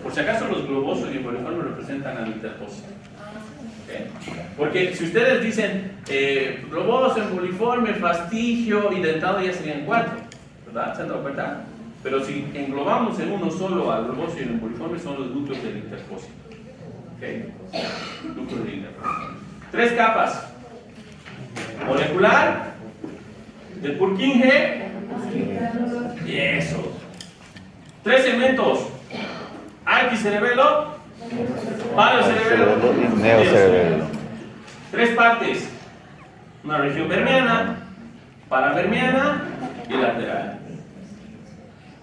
por si acaso los globosos y emboliformes representan al interpósito. ¿Okay? Porque si ustedes dicen globoso, emboliforme, fastigio y dentado, ya serían cuatro, ¿verdad? ¿Se han dado cuenta? Pero si englobamos en uno solo al globoso y el emboliforme, son los núcleos del interpósito. ¿Okay? Núcleos del interpósito. Tres capas. Molecular, de Purkinje y eso. Tres segmentos: arquicerebelo, paleocerebelo Y neocerebelo. Tres partes: una región vermiana, paravermiana y lateral.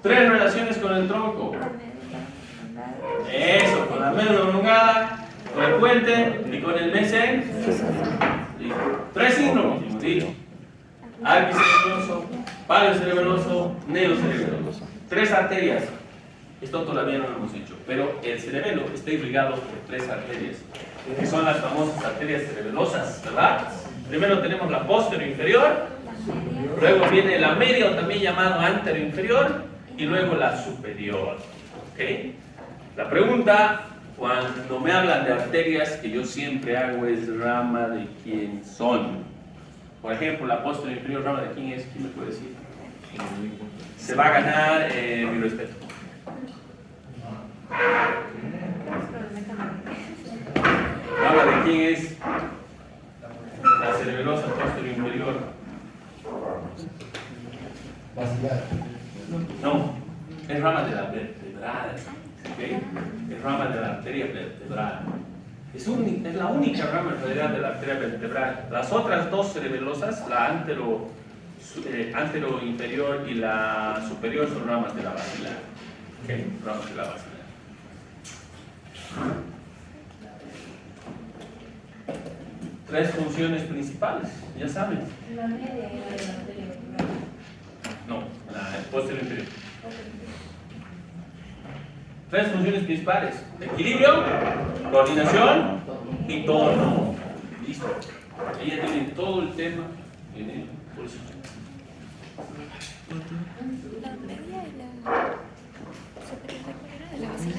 Tres relaciones con el tronco. Eso, con la médula oblongada, con el puente y con el mesenterio. Tres signos, ¿sí? Arquicerebeloso, paleocerebeloso, neocerebeloso. Tres arterias. Esto todavía no lo hemos hecho, pero el cerebelo está irrigado por tres arterias, que son las famosas arterias cerebelosas, ¿verdad? Primero tenemos la posterior inferior, luego viene la media, o también llamado anterior inferior, y luego la superior. ¿Ok? La pregunta, cuando me hablan de arterias, que yo siempre hago es rama de quién son. Por ejemplo, la posterior inferior, rama de quién es, ¿quién me puede decir? Se va a ganar mi respeto. Rama de quién es la cerebelosa posterior inferior. No, es rama de la vertebral. ¿Okay? Es rama de la arteria vertebral. Es la única rama en realidad de la arteria vertebral. Las otras dos cerebelosas, la antero inferior y la superior, son ramas de la basilar. ¿Okay? Ramas de la basilar. Tres funciones principales, ya saben. La media y la arteria. No, la posterior inferior. Tres funciones principales: equilibrio, coordinación y tono. Listo. Ella tiene todo el tema en el bolsillo. La media y la superior de la base.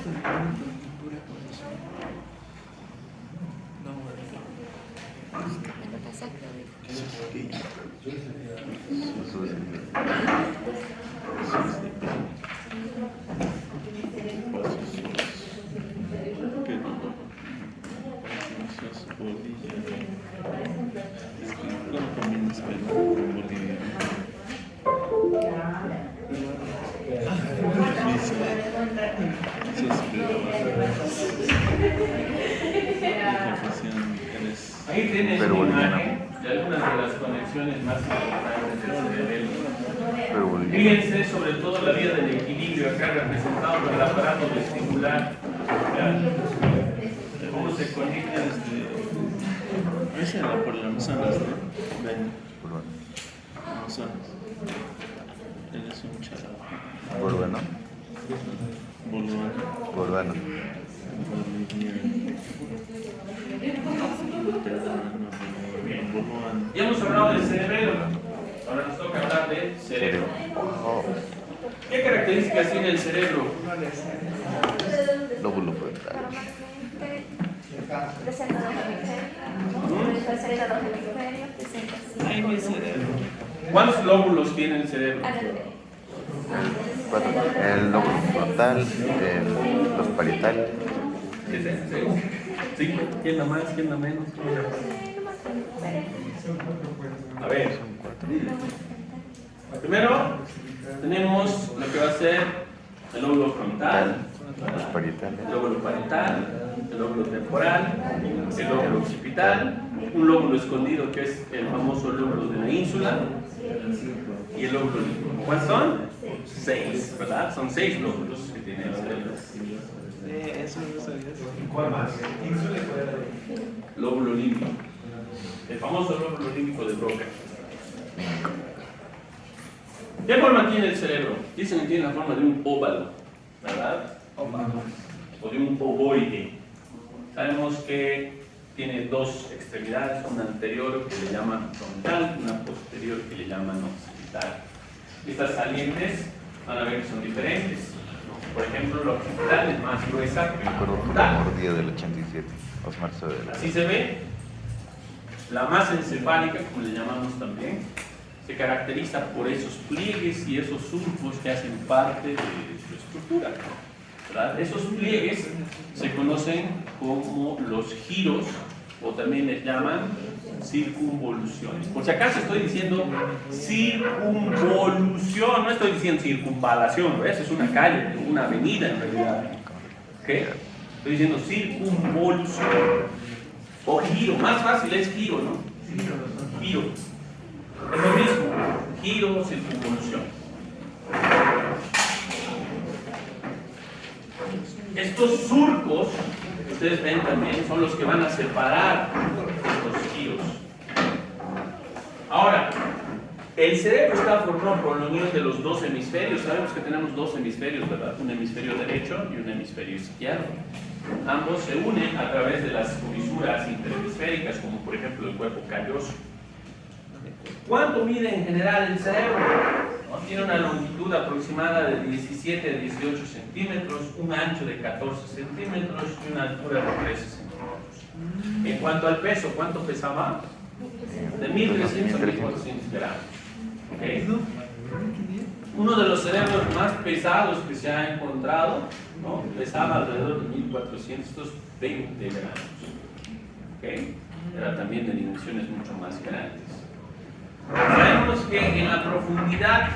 Ahí tienes una imagen de algunas de las conexiones más importantes del cerebelo. Fíjense sobre todo la vía del equilibrio acá representado por el aparato vestibular. ¿Cómo se conecta desde? Esa era por las manzanas, ¿no? Ven. Manzanas. Él es un charao. Boluano. Boluano. Boluano. Ya hemos hablado del cerebelo, ahora nos toca hablar del cerebro. ¿Qué características tiene el cerebro? Lóbulo frontal. Presenta los hemisferios. Presenta los hemisferios. Presenta Ay, mi cerebro. ¿Cuántos lóbulos tiene el cerebro? 4. El lóbulo frontal, los parietales. Sí, ¿quién da más? ¿Quién da menos? A ver, primero tenemos lo que va a ser el lóbulo frontal, Los parietales. el lóbulo parietal, el lóbulo temporal, el lóbulo occipital, un lóbulo escondido que es el famoso lóbulo de la ínsula y el lóbulo límbico. ¿Cuántos son? 6, ¿verdad? Son 6 lóbulos que tiene el cerebro. Eso no sabías. ¿Cuál más? Lóbulo límbico. El famoso lóbulo límbico de Broca. ¿Qué forma tiene el cerebro? Dicen que tiene la forma de un óvalo, ¿verdad? O de un ovoide. Sabemos que tiene dos extremidades, una anterior que le llaman frontal, una posterior que le llaman occipital. Estas salientes van a ver que son diferentes. Por ejemplo, la occipital es más gruesa que Me la acuerdo que la frontal. mordida del 87. Osmar Saavedra. Así se ve. La masa encefálica, como le llamamos también, se caracteriza por esos pliegues y esos surcos que hacen parte de su estructura, ¿verdad? Esos pliegues se conocen como los giros o también les llaman circunvoluciones. Por si acaso estoy diciendo circunvolución, no estoy diciendo circunvalación, ¿ves? Es una calle, una avenida en realidad. ¿Ok? Estoy diciendo circunvolución o giro, más fácil es giro, ¿no? Giro. Es lo mismo, giro, circunvolución. Estos surcos que ustedes ven también son los que van a separar estos giros. Ahora, el cerebro está formado por la unión de los dos hemisferios. Sabemos que tenemos dos hemisferios, ¿verdad? Un hemisferio derecho y un hemisferio izquierdo. Ambos se unen a través de las comisuras interhemisféricas, como por ejemplo el cuerpo calloso. ¿Cuánto mide en general el cerebro? ¿No? Tiene una longitud aproximada de 17 a 18 centímetros, un ancho de 14 centímetros y una altura de 13 centímetros. En cuanto al peso, ¿cuánto pesaba? De 1.300 a 1.400 gramos. ¿Okay? Uno de los cerebros más pesados que se ha encontrado, ¿no? Pesaba alrededor de 1.420 gramos. ¿Okay? Era también de dimensiones mucho más grandes. Sabemos que en la profundidad,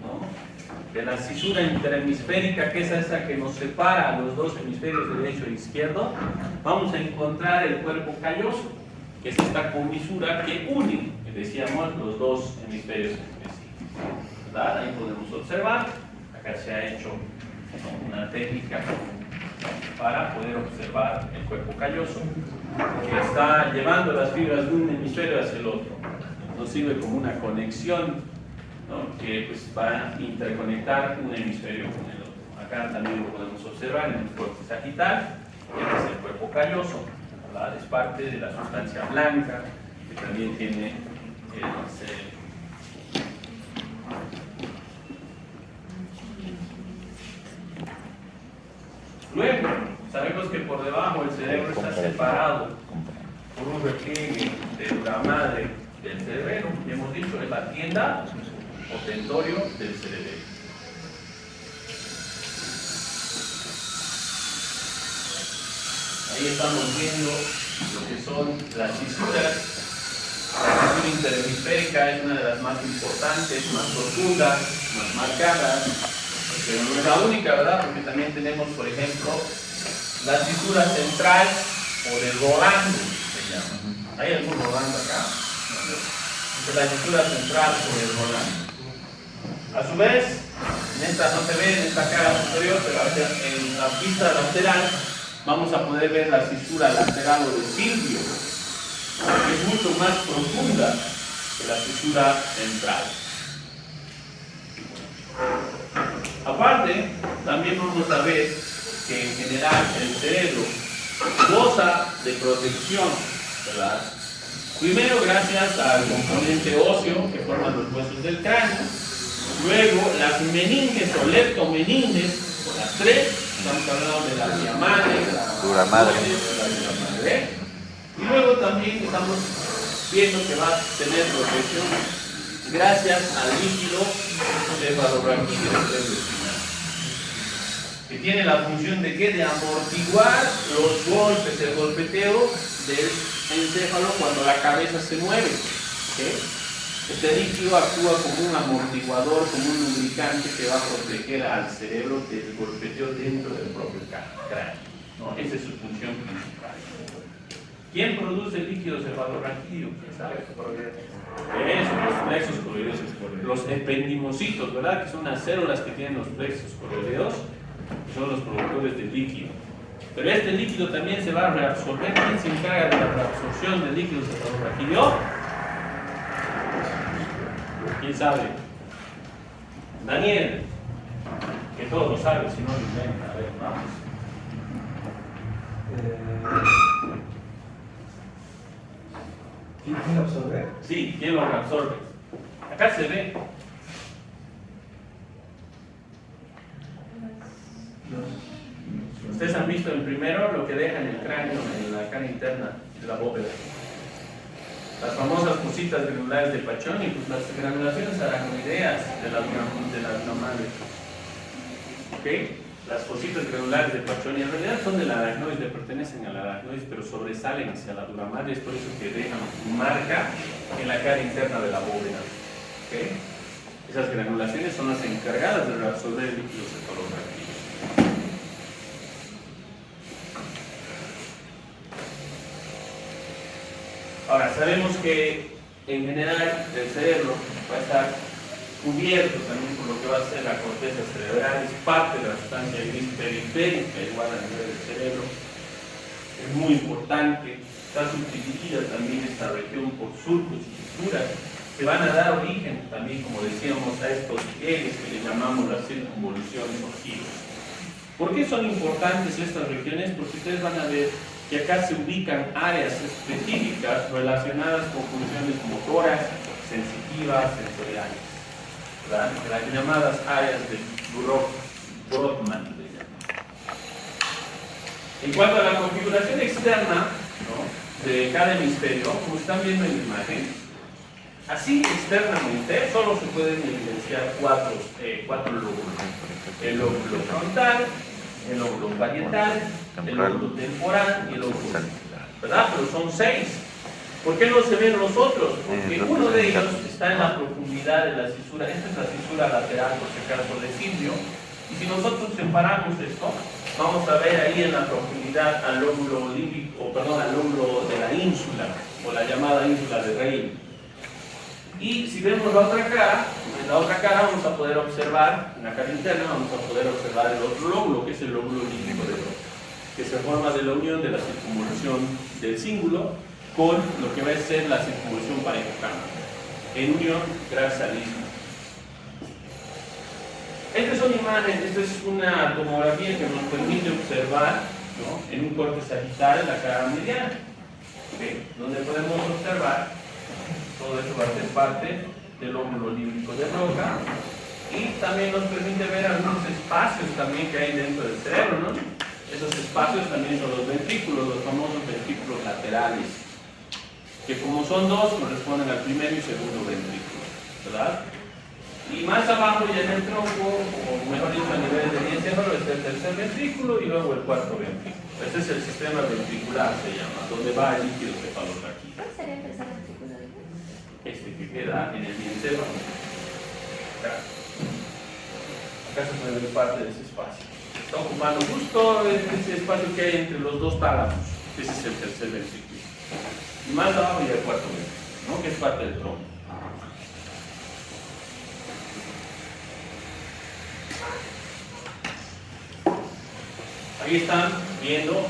¿no?, de la cisura interhemisférica, que es esa que nos separa los dos hemisferios derecho e izquierdo, vamos a encontrar el cuerpo calloso, que es esta comisura que une, decíamos, los dos hemisferios específicos, ¿verdad? Ahí podemos observar, acá se ha hecho, ¿no?, una técnica para poder observar el cuerpo calloso, que está llevando las fibras de un hemisferio hacia el otro. Nos sirve como una conexión, ¿no?, que pues, va a interconectar un hemisferio con el otro. Acá también lo podemos observar en el cuerpo sagital, que es el cuerpo calloso, ¿verdad? Es parte de la sustancia blanca que también tiene el cerebro. Luego, sabemos que por debajo el cerebro está separado por un repliegue de la madre del cerebro, y hemos dicho, es la tienda o tentorio del cerebro. Ahí estamos viendo lo que son las cisuras. La cisura interhemisférica es una de las más importantes, más profundas, más marcadas, pero no es la única, ¿verdad? Porque también tenemos, por ejemplo, la cisura central o del Rolando, se llama. ¿Hay algún Rolando acá? La cisura central por el Rolando. A su vez, en esta no se ve en esta cara superior, pero en la pista lateral vamos a poder ver la cisura lateral o de Silvio, que es mucho más profunda que la cisura central. Aparte, también vamos a ver que en general el cerebro goza de protección, ¿verdad? Primero gracias al componente óseo que forman los huesos del cráneo, luego las meninges o leptomeninges, las tres, estamos hablando de la vía madre, la dura madre, la dura madre, y luego también estamos viendo que va a tener protección gracias al líquido cefalorraquídeo espinal, que tiene la función de ¿qué? De amortiguar los golpes, el golpeteo del encéfalo cuando la cabeza se mueve. ¿Okay? Este líquido actúa como un amortiguador, como un lubricante que va a proteger al cerebro del golpeteo dentro del propio cráneo, ¿no? Esa es su función principal. ¿Quién produce el líquido cefalorraquídeo? ¿Quién sabe? Eso, los plexos coroideos, los ependimocitos, ¿verdad? Que son las células que tienen los plexos coroideos, son los productores del líquido. Pero este líquido también se va a reabsorber. ¿Quién se encarga de la reabsorción del líquido cefalorraquídeo? ¿Quién sabe? Daniel, que todo lo sabe, si no lo inventa. A ver, vamos. ¿Quién lo absorbe? Sí, ¿quién lo reabsorbe? Acá se ve. Ustedes han visto en primero lo que deja en el cráneo, en la cara interna de la bóveda. Las famosas cositas granulares de Paccioni, pues las granulaciones aracnoideas de la madre. ¿Ok? Las cositas granulares de Paccioni en realidad son de la aracnoide, pertenecen a la aracnoide, pero sobresalen hacia la dura madre, es por eso que dejan marca en la cara interna de la bóveda. ¿Ok? Esas granulaciones son las encargadas de reabsorber el líquido cefalorraquídeo. Ahora, sabemos que en general el cerebro va a estar cubierto también por lo que va a ser la corteza cerebral, es parte de la sustancia gris periférica igual a nivel del cerebro. Es muy importante, está subdividida también esta región por surcos y fisuras que van a dar origen también, como decíamos, a estos pliegues que le llamamos las circunvoluciones o giros. ¿Por qué son importantes estas regiones? Porque ustedes van a ver que acá se ubican áreas específicas relacionadas con funciones motoras, sensitivas, sensoriales, ¿verdad? Las llamadas áreas de Brodmann. En cuanto a la configuración externa, ¿no?, de cada hemisferio, como están viendo en la imagen, así externamente solo se pueden evidenciar cuatro lóbulos: el lóbulo frontal, el lóbulo parietal, el lóbulo temporal y el lóbulo occipital, ¿verdad? Pero son 6. ¿Por qué no se ven los otros? Porque uno de ellos está en la profundidad de la cisura. Esta es la cisura lateral, por si acaso, de Silvio. Y si nosotros separamos esto, vamos a ver ahí en la profundidad al lóbulo límbico, al lóbulo de la ínsula, o la llamada ínsula de Rayleigh. Y si vemos la otra cara, en la otra cara vamos a poder observar, en la cara interna vamos a poder observar el otro lóbulo, que es el lóbulo límbico de Broca, que se forma de la unión de la circunvolución del cíngulo con lo que va a ser la circunvolución parahipocámbica, en unión gracias al istmo. Esta es una imagen, esta es una tomografía que nos permite observar, ¿no?, en un corte sagital en la cara mediana, ¿okay?, donde podemos observar todo esto va a ser parte del lóbulo límbico de Broca, y también nos permite ver algunos espacios también que hay dentro del cerebro, ¿no? Esos espacios también son los ventrículos, los famosos ventrículos laterales, que como son dos corresponden al primero y segundo ventrículo, ¿verdad? Y más abajo ya en el tronco, o mejor dicho a nivel del encéfalo, está el tercer ventrículo y luego el cuarto ventrículo. Este es el sistema ventricular, se llama, donde va el líquido cefalorraquídeo. ¿Cuál sería el tercer ventrículo? Este que queda en el encéfalo. Acá se puede ver parte de ese espacio. Está ocupando justo ese espacio que hay entre los dos tálamos. Ese es el tercer ventrículo. Y más abajo ya el cuarto ventrículo, ¿no?, que es parte del tronco. Ahí están viendo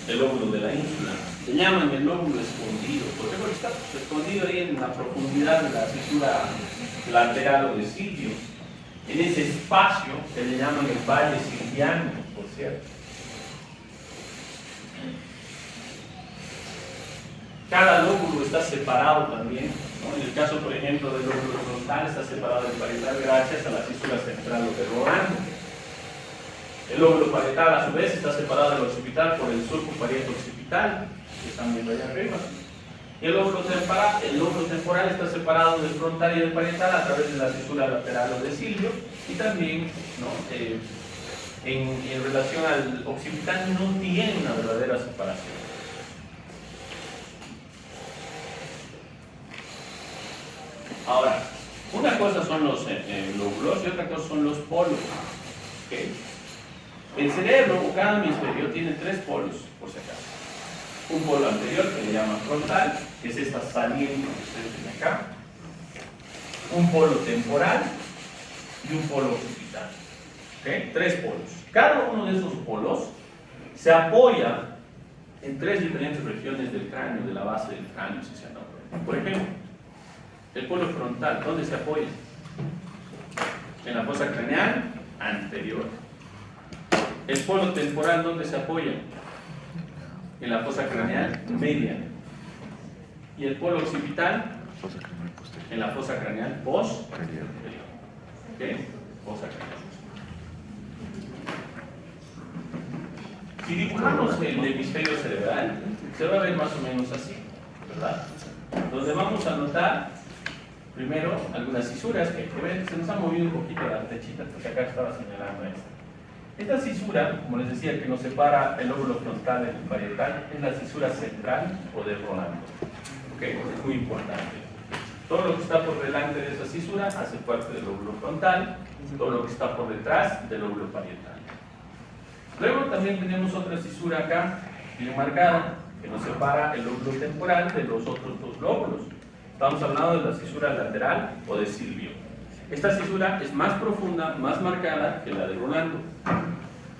el lóbulo de la ínsula. Se llaman el lóbulo escondido. ¿Por qué? Porque está escondido ahí en la profundidad de la cisura lateral o de Silvio. En ese espacio que le llaman el valle silviano, por cierto. Cada lóbulo está separado también, ¿no? En el caso, por ejemplo, del lóbulo frontal está separado del parietal gracias a la cisura central o de Rolando. El lóbulo parietal, a su vez, está separado del occipital por el surco parieto occipital, que están viendo allá arriba. El lóbulo temporal está separado del frontal y del parietal a través de la fisura lateral o de Silvio, y también, ¿no? En relación al occipital no tiene una verdadera separación. Ahora, una cosa son los lóbulos y otra cosa son los polos. ¿Okay? El cerebro o cada hemisferio tiene 3 polos, por si acaso. Un polo anterior que le llaman frontal, que es esta saliente que ustedes ven acá. Un polo temporal y un polo occipital. ¿Okay? 3 polos. Cada uno de esos polos se apoya en 3 diferentes regiones del cráneo, de la base del cráneo, si se anota. Por ejemplo, el polo frontal, ¿dónde se apoya? En la fosa craneal anterior. El polo temporal, ¿dónde se apoya? En la fosa craneal media. Y el polo occipital en la fosa craneal posterior. ¿Okay? Fosa craneal. Si dibujamos el hemisferio cerebral, se va a ver más o menos así, ¿verdad? Donde vamos a notar primero algunas cisuras que hay que ver. Se nos ha movido un poquito la flechita porque acá estaba señalando esta. Esta cisura, como les decía, que nos separa el lóbulo frontal del parietal, es la cisura central o de Rolando. ¿Okay? Es muy importante. Todo lo que está por delante de esa cisura hace parte del lóbulo frontal, todo lo que está por detrás del lóbulo parietal. Luego también tenemos otra cisura acá, bien marcada, que nos separa el lóbulo temporal de los otros 2 lóbulos. Estamos hablando de la cisura lateral o de Silvio. Esta cisura es más profunda, más marcada que la de Rolando.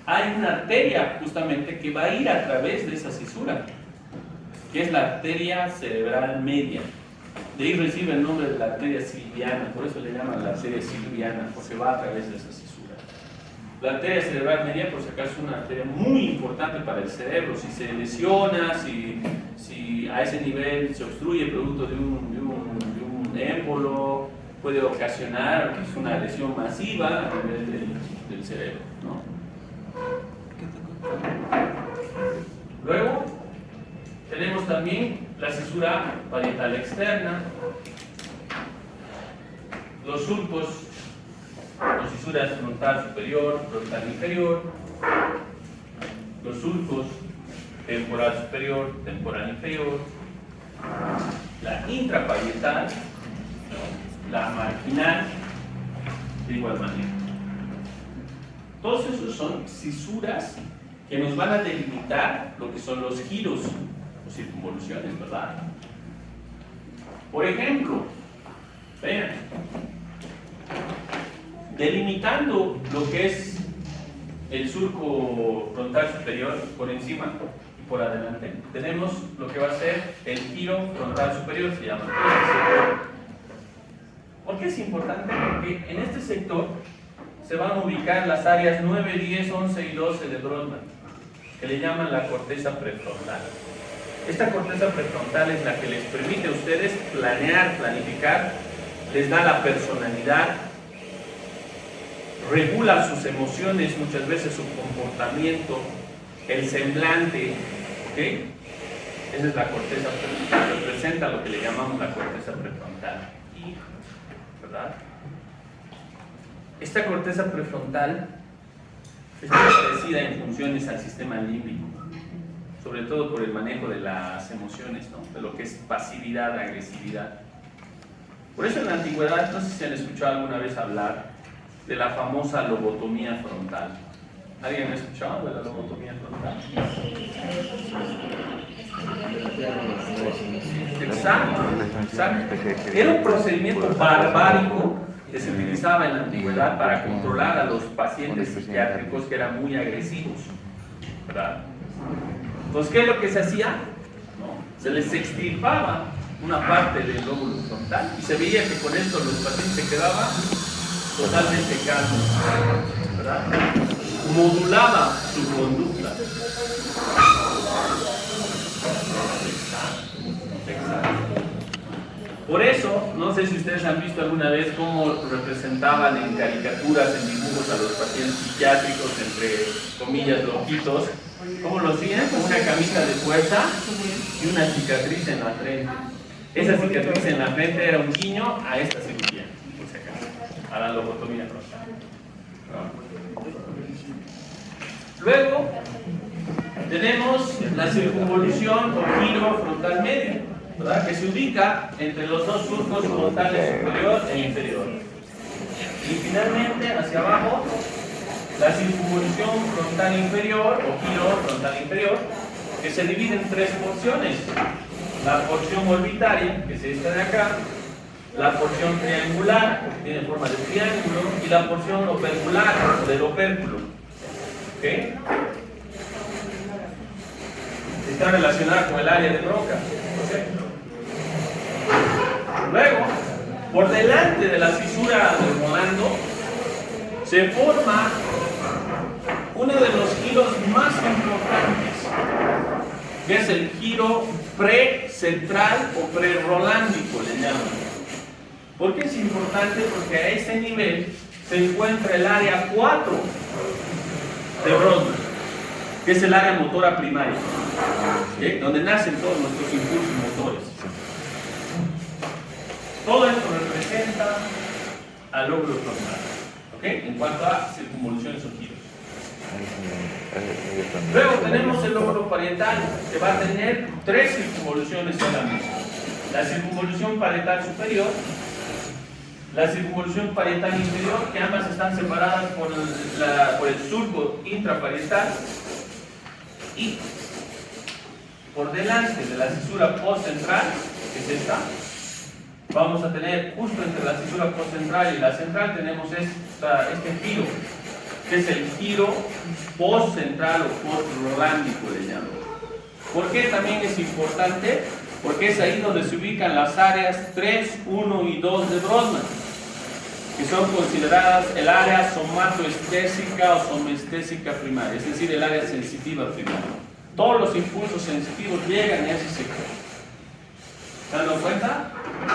Hay una arteria justamente que va a ir a través de esa cisura, que es la arteria cerebral media. De ahí recibe el nombre de la arteria silviana, por eso le llaman la arteria silviana, porque va a través de esa cisura. La arteria cerebral media, por si acaso, es una arteria muy importante para el cerebro. Si se lesiona, si a ese nivel se obstruye producto de un émbolo, puede ocasionar una lesión masiva a nivel del cerebro, ¿no? Luego tenemos también la cisura parietal externa, los surcos o cisuras frontal superior, frontal inferior, los surcos temporal superior, temporal inferior, la intraparietal, la marginal, de igual manera. Todos esos son cisuras que nos van a delimitar lo que son los giros o circunvoluciones, ¿verdad? Por ejemplo, vean, delimitando lo que es el surco frontal superior por encima y por adelante, tenemos lo que va a ser el giro frontal superior, se llama este sector. ¿Por qué es importante? Porque en este sector se van a ubicar las áreas 9, 10, 11 y 12 de Brodmann, que le llaman la corteza prefrontal. Esta corteza prefrontal es la que les permite a ustedes planear, planificar, les da la personalidad, regula sus emociones, muchas veces su comportamiento, el semblante, ¿ok? Esa es la corteza prefrontal, representa lo que le llamamos la corteza prefrontal, ¿verdad? Esta corteza prefrontal es muy parecida en funciones al sistema límbico, sobre todo por el manejo de las emociones, ¿no? De lo que es pasividad, agresividad. Por eso en la antigüedad, no sé si han escuchado alguna vez hablar de la famosa lobotomía frontal. ¿Alguien ha escuchado de la lobotomía frontal? Exacto, exacto. Era un procedimiento barbárico que se utilizaba en la antigüedad para controlar a los pacientes psiquiátricos que eran muy agresivos, ¿verdad? Entonces, ¿qué es lo que se hacía? ¿No? Se les extirpaba una parte del lóbulo frontal y se veía que con esto los pacientes se quedaban totalmente calmos, ¿verdad? Modulaba su conducta. Exacto. Por eso, no sé si ustedes han visto alguna vez cómo representaban en caricaturas, en dibujos a los pacientes psiquiátricos, entre comillas, loquitos, ¿Cómo lo siguen? Con una camisa de fuerza y una cicatriz en la frente. Esa cicatriz en la frente era un guiño a esta cirugía, por si acaso, a la lobotomía frontal. Luego tenemos la circunvolución o giro frontal medio, ¿verdad? Que se ubica entre los dos surcos frontales superior e inferior. Y finalmente, hacia abajo, la circunvolución frontal inferior o giro frontal inferior, que se divide en tres porciones. La porción orbitaria, que es esta de acá, la porción triangular, que tiene forma de triángulo, y la porción opercular, del opérculo. ¿Ok? Está relacionada con el área de Broca. ¿Ok? Luego, por delante de la fisura del Rolando, se forma uno de los giros más importantes, que es el giro pre-central o pre-rolándico, le llaman. ¿Por qué es importante? Porque a ese nivel se encuentra el área 4 de Brodmann, que es el área motora primaria, ¿sí? Donde nacen todos nuestros impulsos motores. Todo esto representa al lóbulo frontal, ¿ok? En cuanto a circunvoluciones o giros. Luego tenemos el lóbulo parietal, que va a tener tres circunvoluciones solamente. La circunvolución parietal superior, la circunvolución parietal inferior, que ambas están separadas por el surco intraparietal, y por delante de la cisura postcentral, que es esta, vamos a tener justo entre la cisura postcentral y la central, tenemos este giro, que es el giro postcentral o postrolándico, le llamo. ¿Por qué también es importante? Porque es ahí donde se ubican las áreas 3, 1 y 2 de Brodmann, que son consideradas el área somatoestésica o somestésica primaria, es decir, el área sensitiva primaria. Todos los impulsos sensitivos llegan a ese sector. ¿Se dan cuenta?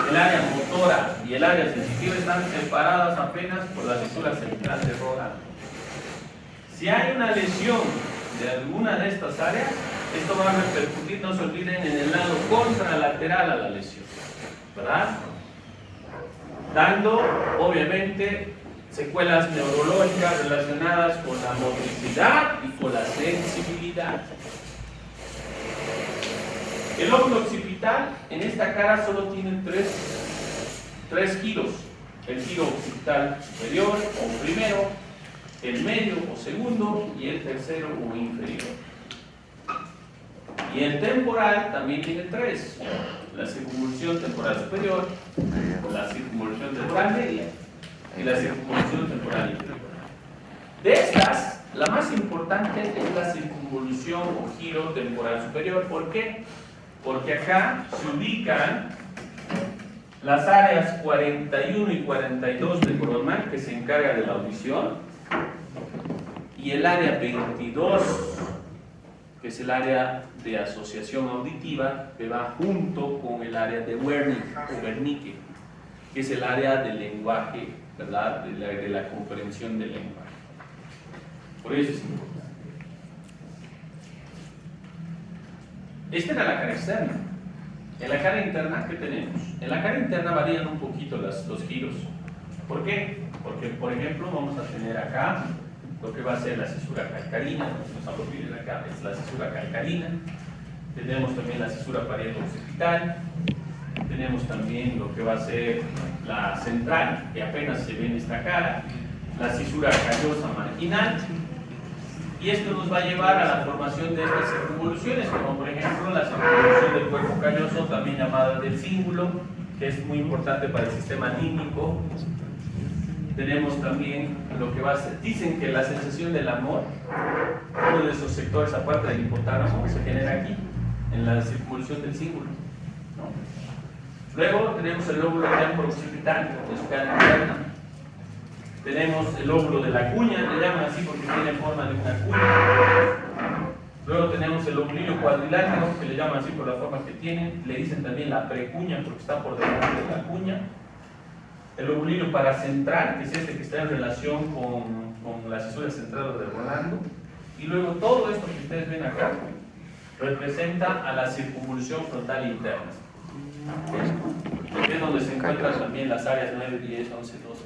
El área motora y el área sensitiva están separadas apenas por la fisura central de Rolando. Si hay una lesión de alguna de estas áreas, esto va a repercutir, no se olviden, en el lado contralateral a la lesión, ¿verdad? Dando, obviamente, secuelas neurológicas relacionadas con la motricidad y con la sensibilidad. El lóbulo occipital en esta cara solo tiene tres giros. El giro occipital superior o primero, el medio o segundo y el tercero o inferior. Y el temporal también tiene tres: la circunvolución temporal superior, la circunvolución temporal media y la circunvolución temporal inferior. De estas, la más importante es la circunvolución o giro temporal superior. ¿Por qué? Porque acá se ubican las áreas 41 y 42 de Brodmann, que se encarga de la audición, y el área 22, que es el área de asociación auditiva, que va junto con el área de Wernicke, que es el área del lenguaje, ¿verdad? De la comprensión del lenguaje. Por eso es importante. Esta era la cara externa. En la cara interna, ¿qué tenemos? En la cara interna varían un poquito los giros. ¿Por qué? Porque, por ejemplo, vamos a tener acá lo que va a ser la cisura calcarina. Nos vamos a olvidar acá, es la cisura calcarina. Tenemos también la cisura parieto-occipital. Tenemos también lo que va a ser la central, que apenas se ve en esta cara. La cisura callosa marginal. Y esto nos va a llevar a la formación de estas circunvoluciones, como por ejemplo la circunvolución del cuerpo calloso, también llamada del cíngulo, que es muy importante para el sistema límbico. Tenemos también lo que va a ser, dicen que la sensación del amor, uno de esos sectores aparte del hipotálamo, se genera aquí, en la circunvolución del cíngulo, ¿no? Luego tenemos el lóbulo temporo-occipital, que es cara interna. Tenemos el lóbulo de la cuña, le llaman así porque tiene forma de una cuña. Luego tenemos el lobulillo cuadrilátero, que le llaman así por la forma que tiene. Le dicen también la precuña porque está por delante de la cuña. El lobulillo paracentral, que es este que está en relación con la cisura central de Rolando. Y luego todo esto que ustedes ven acá representa a la circunvolución frontal interna. Que es donde se encuentran también las áreas 9, 10, 11, 12.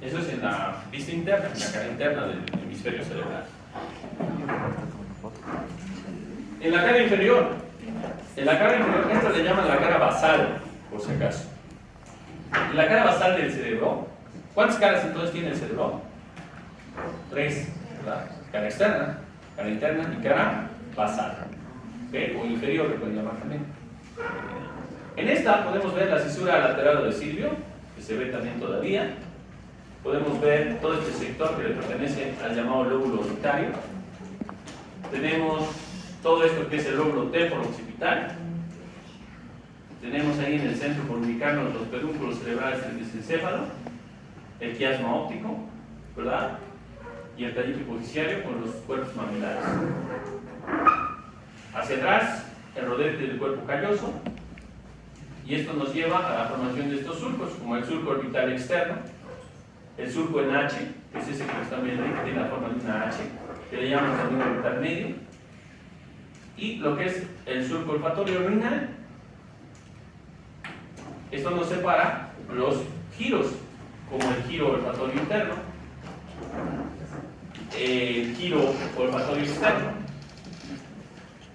Eso es en la vista interna, en la cara interna del hemisferio cerebral. En la cara inferior, esta le llaman la cara basal, por si acaso. En la cara basal del cerebro, ¿cuántas caras entonces tiene el cerebro? 3, ¿verdad? Cara externa, cara interna y cara basal. ¿Okay? O inferior, le pueden llamar también. En esta podemos ver la cisura lateral de Silvio, que se ve también todavía. Podemos ver todo este sector que le pertenece al llamado lóbulo orbitario. Tenemos todo esto que es el lóbulo temporo-occipital. Tenemos ahí en el centro comunicando los pedúnculos cerebrales del mesencéfalo, el quiasma óptico, ¿verdad? Y el taller hipofisiario con los cuerpos mamilares. Hacia atrás, el rodete del cuerpo calloso, y esto nos lleva a la formación de estos surcos, como el surco orbital externo, el surco en H, que es ese que están viendo ahí, que tiene la forma de una H, que le llaman también orbital medio, y lo que es el surco olfatorio renal. Esto nos separa los giros, como el giro olfatorio interno, el giro olfatorio externo,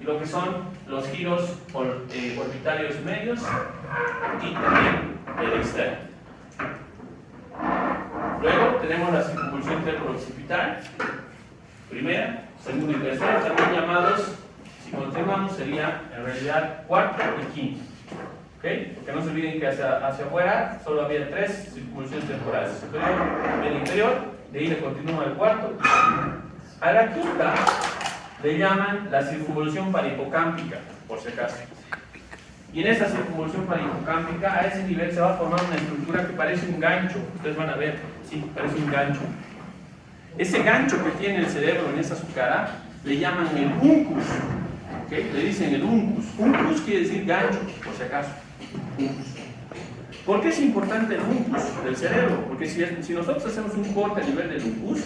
y lo que son los giros orbitarios medios y también el externo. Luego tenemos la circunvolución temporo-occipital, primera, segunda y tercera, también llamados, si continuamos, sería en realidad cuarto y quinto. ¿Okay? Porque no se olviden que hacia afuera solo había 3 circunvoluciones temporales: superior, medio, inferior, de ahí le continúa el cuarto. A la quinta le llaman la circunvolución parahipocámpica, por si acaso. Y en esa circunvolución parahipocámpica, a ese nivel se va a formar una estructura que parece un gancho. Ustedes van a ver, sí, parece un gancho. Ese gancho que tiene el cerebro en esa su cara le llaman el uncus. ¿Okay? Le dicen el uncus. Uncus quiere decir gancho, por si acaso. Uncus. ¿Por qué es importante el uncus del cerebro? Porque si nosotros hacemos un corte a nivel del uncus,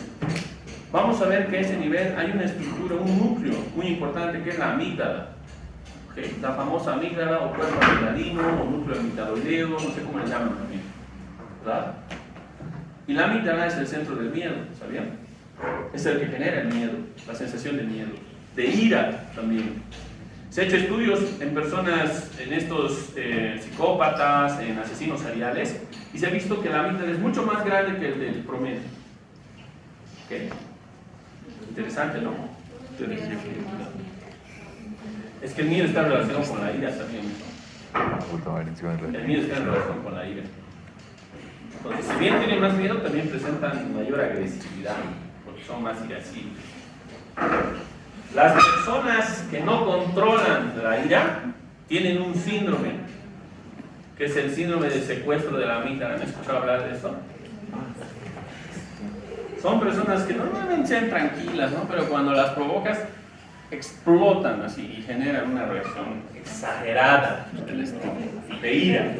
vamos a ver que a ese nivel hay una estructura, un núcleo muy importante que es la amígdala. ¿Okay? La famosa amígdala o cuerpo amigdalino o núcleo amigdaloideo, no sé cómo le llaman también, ¿verdad? Y la amígdala es el centro del miedo, ¿sabían? Es el que genera el miedo, la sensación de miedo, de ira también. Se han hecho estudios en personas, en estos psicópatas, en asesinos seriales, y se ha visto que la amígdala es mucho más grande que el del promedio. ¿Okay? Interesante, ¿no? Es que el miedo está relacionado con la ira también. El miedo está en relación con la ira. Entonces, si bien tienen más miedo, también presentan mayor agresividad, porque son más irascibles. Las personas que no controlan la ira tienen un síndrome, que es el síndrome de secuestro de la amígdala. ¿Han escuchado hablar de esto? Son personas que normalmente sean tranquilas, ¿no? Pero cuando las provocas, explotan así y generan una reacción exagerada de ira.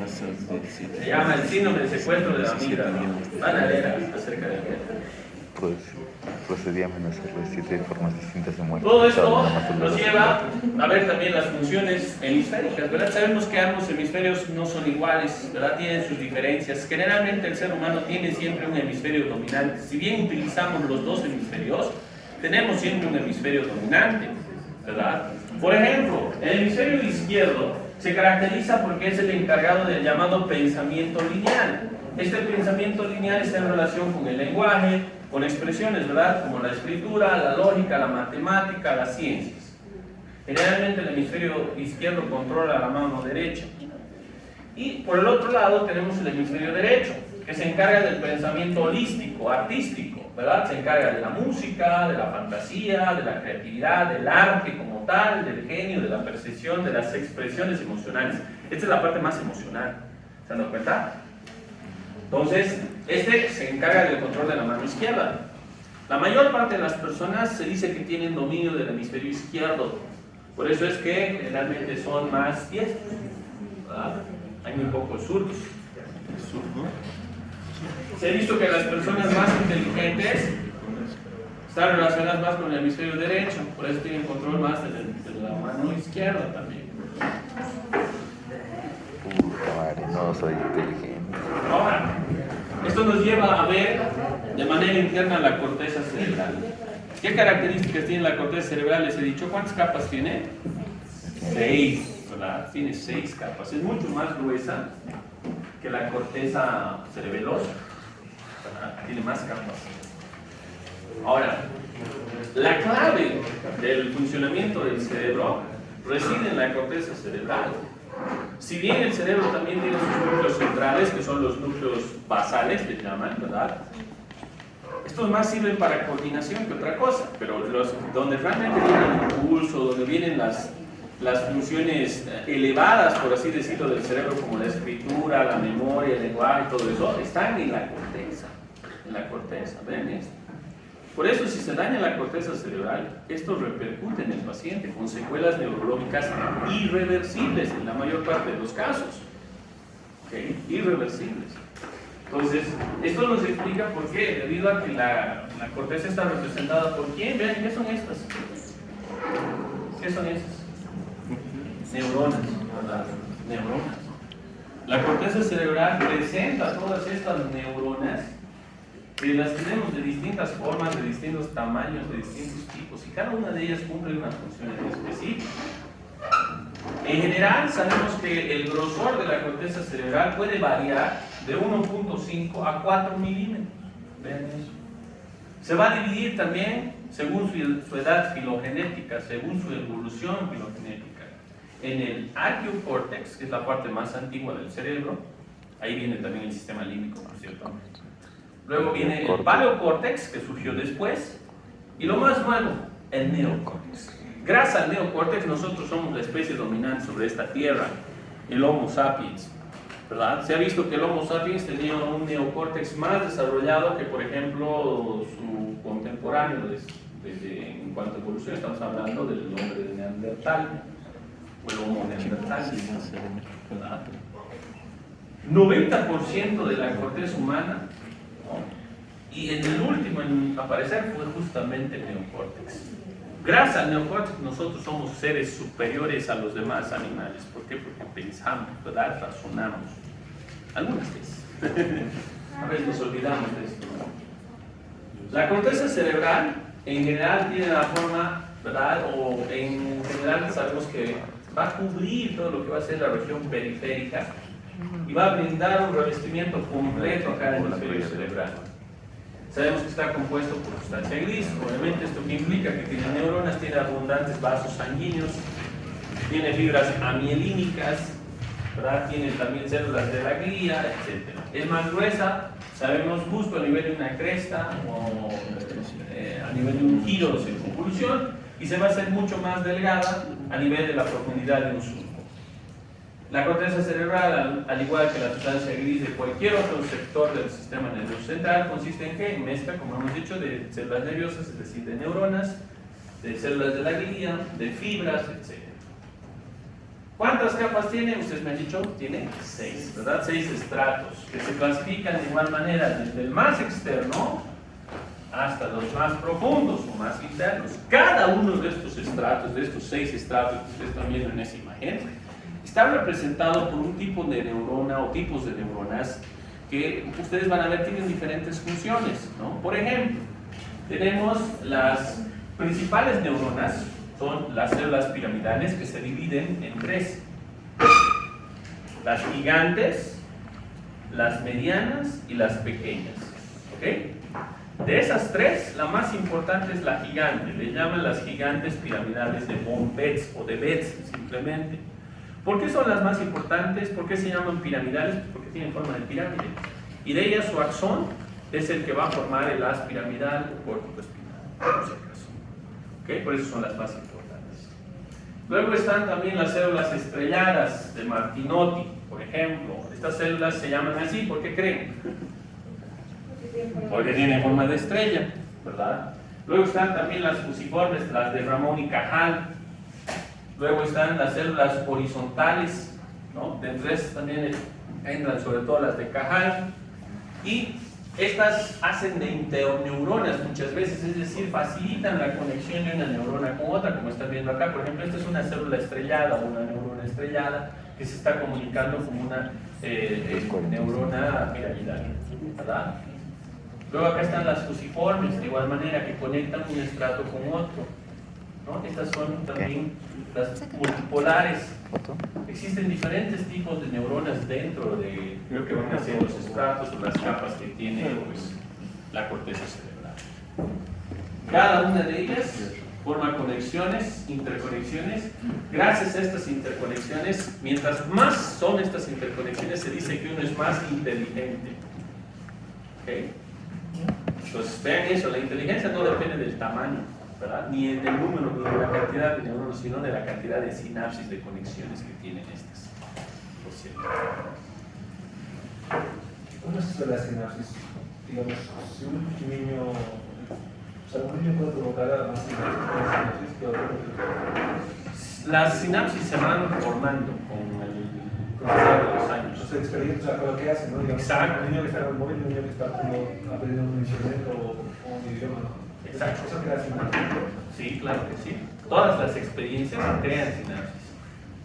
Se llama el síndrome de secuestro de la amígdala. Van a leer acerca de él. Procedía a amenazarlo de 7 formas distintas de muerte. Todo esto nos lleva a ver también las funciones hemisféricas, ¿verdad? Sabemos que ambos hemisferios no son iguales, ¿verdad? Tienen sus diferencias. Generalmente el ser humano tiene siempre un hemisferio dominante. Si bien utilizamos los dos hemisferios, tenemos siempre un hemisferio dominante, ¿verdad? Por ejemplo, el hemisferio izquierdo se caracteriza porque es el encargado del llamado pensamiento lineal. Este pensamiento lineal está en relación con el lenguaje, con expresiones, ¿verdad? Como la escritura, la lógica, la matemática, las ciencias. Generalmente el hemisferio izquierdo controla la mano derecha. Y por el otro lado tenemos el hemisferio derecho, que se encarga del pensamiento holístico, artístico, ¿verdad? Se encarga de la música, de la fantasía, de la creatividad, del arte como tal, del genio, de la percepción, de las expresiones emocionales. Esta es la parte más emocional. ¿Se han dado cuenta? Entonces, este se encarga del control de la mano izquierda. La mayor parte de las personas se dice que tienen dominio del hemisferio izquierdo. Por eso es que generalmente son más diestros, ¿verdad? Hay muy pocos zurdos. Zurdo. Se ha visto que las personas más inteligentes están relacionadas más con el hemisferio derecho, por eso tienen control más de la mano izquierda también. Puta madre, no soy inteligente. Ahora, esto nos lleva a ver de manera interna la corteza cerebral. ¿Qué características tiene la corteza cerebral? Les he dicho, ¿cuántas capas tiene? 6, ¿verdad? Tiene 6 capas. Es mucho más gruesa que la corteza cerebelosa, ¿verdad? Tiene más capas. Ahora, la clave del funcionamiento del cerebro reside en la corteza cerebral. Si bien el cerebro también tiene sus núcleos centrales, que son los núcleos basales, les llaman, ¿verdad? Estos más sirven para coordinación que otra cosa, pero donde realmente viene el impulso, donde vienen las funciones elevadas, por así decirlo, del cerebro, como la escritura, la memoria, el lenguaje, todo eso, están en la corteza. En la corteza, ¿ven esto? Por eso, si se daña la corteza cerebral, esto repercute en el paciente con secuelas neurológicas irreversibles en la mayor parte de los casos. ¿Okay? Irreversibles. Entonces, esto nos explica por qué, debido a que la corteza está representada por quién. Vean, ¿qué son estas? ¿Qué son esas? Neuronas, ¿verdad? Neuronas. La corteza cerebral presenta todas estas neuronas que las tenemos de distintas formas, de distintos tamaños, de distintos tipos, y cada una de ellas cumple unas funciones específicas. En general, sabemos que el grosor de la corteza cerebral puede variar de 1.5 a 4 milímetros. Vean eso. Se va a dividir también según su edad filogenética, según su evolución filogenética. En el arqueocórtex, que es la parte más antigua del cerebro, ahí viene también el sistema límbico, por cierto. Luego viene el paleocórtex, que surgió después, y lo más nuevo, el neocórtex. Gracias al neocórtex nosotros somos la especie dominante sobre esta tierra, el Homo sapiens, ¿verdad? Se ha visto que el Homo sapiens tenía un neocórtex más desarrollado que, por ejemplo, su contemporáneo en cuanto a evolución. Estamos hablando del hombre de Neandertal, o el Homo neandertal, ¿verdad? 90% de la corteza humana, ¿no? Y en el último en aparecer fue justamente el neocórtex. Gracias al neocórtex nosotros somos seres superiores a los demás animales. ¿Por qué? Porque pensamos, ¿verdad? Razonamos. Algunas veces. A veces nos olvidamos de esto. La corteza cerebral en general tiene la forma, ¿verdad? O en general sabemos que va a cubrir todo lo que va a ser la región periférica y va a brindar un revestimiento completo acá en el hemisferio cerebral. Sabemos que está compuesto por sustancia gris. Obviamente esto que implica que tiene neuronas, tiene abundantes vasos sanguíneos, tiene fibras amielínicas, ¿verdad? Tiene también células de la glía, etc. Es más gruesa, sabemos, justo a nivel de una cresta o a nivel de un giro de circunvolución, y se va a hacer mucho más delgada a nivel de la profundidad de un surco. La corteza cerebral, al igual que la sustancia gris de cualquier otro sector del sistema nervioso central, consiste en qué? Mezcla, como hemos dicho, de células nerviosas, es decir, de neuronas, de células de la glía, de fibras, etc. ¿Cuántas capas tiene? Ustedes me han dicho, tiene 6, ¿verdad? 6 estratos, que se clasifican de igual manera desde el más externo hasta los más profundos o más internos. Cada uno de estos estratos, de estos 6 estratos que ustedes están viendo en esa imagen, está representado por un tipo de neurona o tipos de neuronas que ustedes van a ver tienen diferentes funciones, ¿no? Por ejemplo, tenemos las principales neuronas, son las células piramidales que se dividen en 3. Las gigantes, las medianas y las pequeñas, ¿ok? De esas 3, la más importante es la gigante, le llaman las gigantes piramidales de von Betz o de Betz simplemente. ¿Por qué son las más importantes? ¿Por qué se llaman piramidales? Porque tienen forma de pirámide. Y de ellas su axón es el que va a formar el haz piramidal o córtico espinal, por si acaso. ¿Okay? Por eso son las más importantes. Luego están también las células estrelladas de Martinotti, por ejemplo. Estas células se llaman así, ¿por qué creen? Porque tienen forma de estrella, ¿verdad? Luego están también las fusiformes, las de Ramón y Cajal. Luego están las células horizontales, ¿no? De 3 también entran sobre todo las de Cajal, y estas hacen de interneuronas muchas veces, es decir, facilitan la conexión de una neurona con otra, como están viendo acá. Por ejemplo, esta es una célula estrellada o una neurona estrellada que se está comunicando con una neurona piramidal, ¿verdad? Luego acá están las fusiformes, de igual manera, que conectan un estrato con otro, ¿no? Estas son también las multipolares. Existen diferentes tipos de neuronas dentro de lo que van a ser los estratos o las capas que tiene pues, la corteza cerebral. Cada una de ellas forma conexiones, interconexiones. Gracias a estas interconexiones, mientras más son estas interconexiones, se dice que uno es más inteligente. ¿Okay? Entonces, vean eso, la inteligencia no depende del tamaño, ¿verdad? Ni del número, ni de la cantidad de neuronas, sino de la cantidad de sinapsis, de conexiones que tienen estas. Por cierto. ¿Cómo es eso de la sinapsis? Digamos, si un niño, o sea, un niño puede provocar más sinapsis que otro. Las sinapsis se van formando con el pasar de los años. Los experimentos, o sea, lo que hacen, ¿no? Digamos, Exacto. un niño que está en el móvil, un niño que está aprendiendo un instrumento o un idioma, ¿no? Exacto. Eso crea sinapsis. Sí, claro que sí. Todas las experiencias crean sinapsis,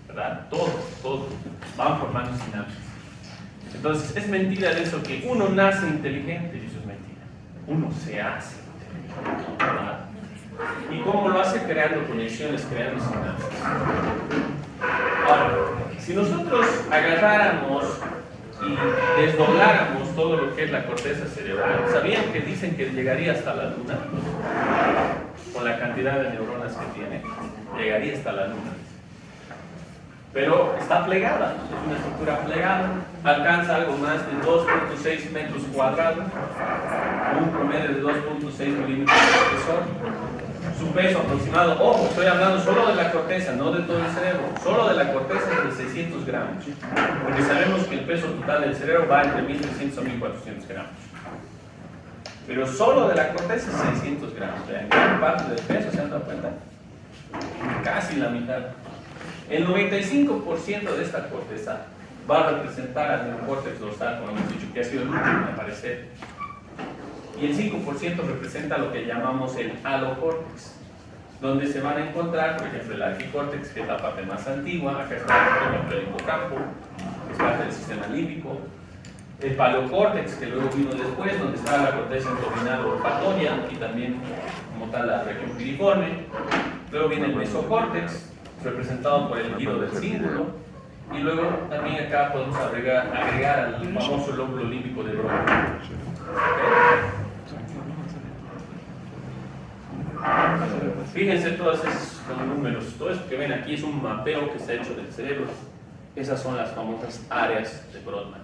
¿verdad? Todo van formando sinapsis. Entonces, es mentira de eso que uno nace inteligente, y eso es mentira. Uno se hace inteligente, ¿verdad? ¿Y cómo lo hace? Creando conexiones, creando sinapsis. Ahora, si nosotros agarráramos y desdobláramos todo lo que es la corteza cerebral, ¿sabían que dicen que llegaría hasta la luna? Con la cantidad de neuronas que tiene, llegaría hasta la luna. Pero está plegada, es una estructura plegada, alcanza algo más de 2.6 metros cuadrados, un promedio de 2.6 milímetros de espesor. Su peso aproximado, ojo, estoy hablando solo de la corteza, no de todo el cerebro, solo de la corteza es de 600 gramos, porque sabemos que el peso total del cerebro va entre 1.300 a 1.400 gramos. Pero solo de la corteza 600 gramos, vean, gran parte del peso, ¿se han dado cuenta? Casi la mitad. El 95% de esta corteza va a representar al neocórtex dorsal, como hemos dicho, que ha sido el último en aparecer. Y el 5% representa lo que llamamos el alocórtex, donde se van a encontrar, por ejemplo, el arquicórtex, que es la parte más antigua. Acá está, por ejemplo, el hipocampo, que es parte del sistema límbico. El paleocórtex, que luego vino después, donde está la corteza entorrinal olfatoria y también, como tal, la región piriforme. Luego viene el mesocórtex, representado por el giro del cíngulo. Y luego también acá podemos agregar al famoso lóbulo límbico de Broca. ¿Okay? Fíjense todos esos números, todo eso que ven aquí es un mapeo que se ha hecho del cerebro. Esas son las famosas áreas de Brodmann.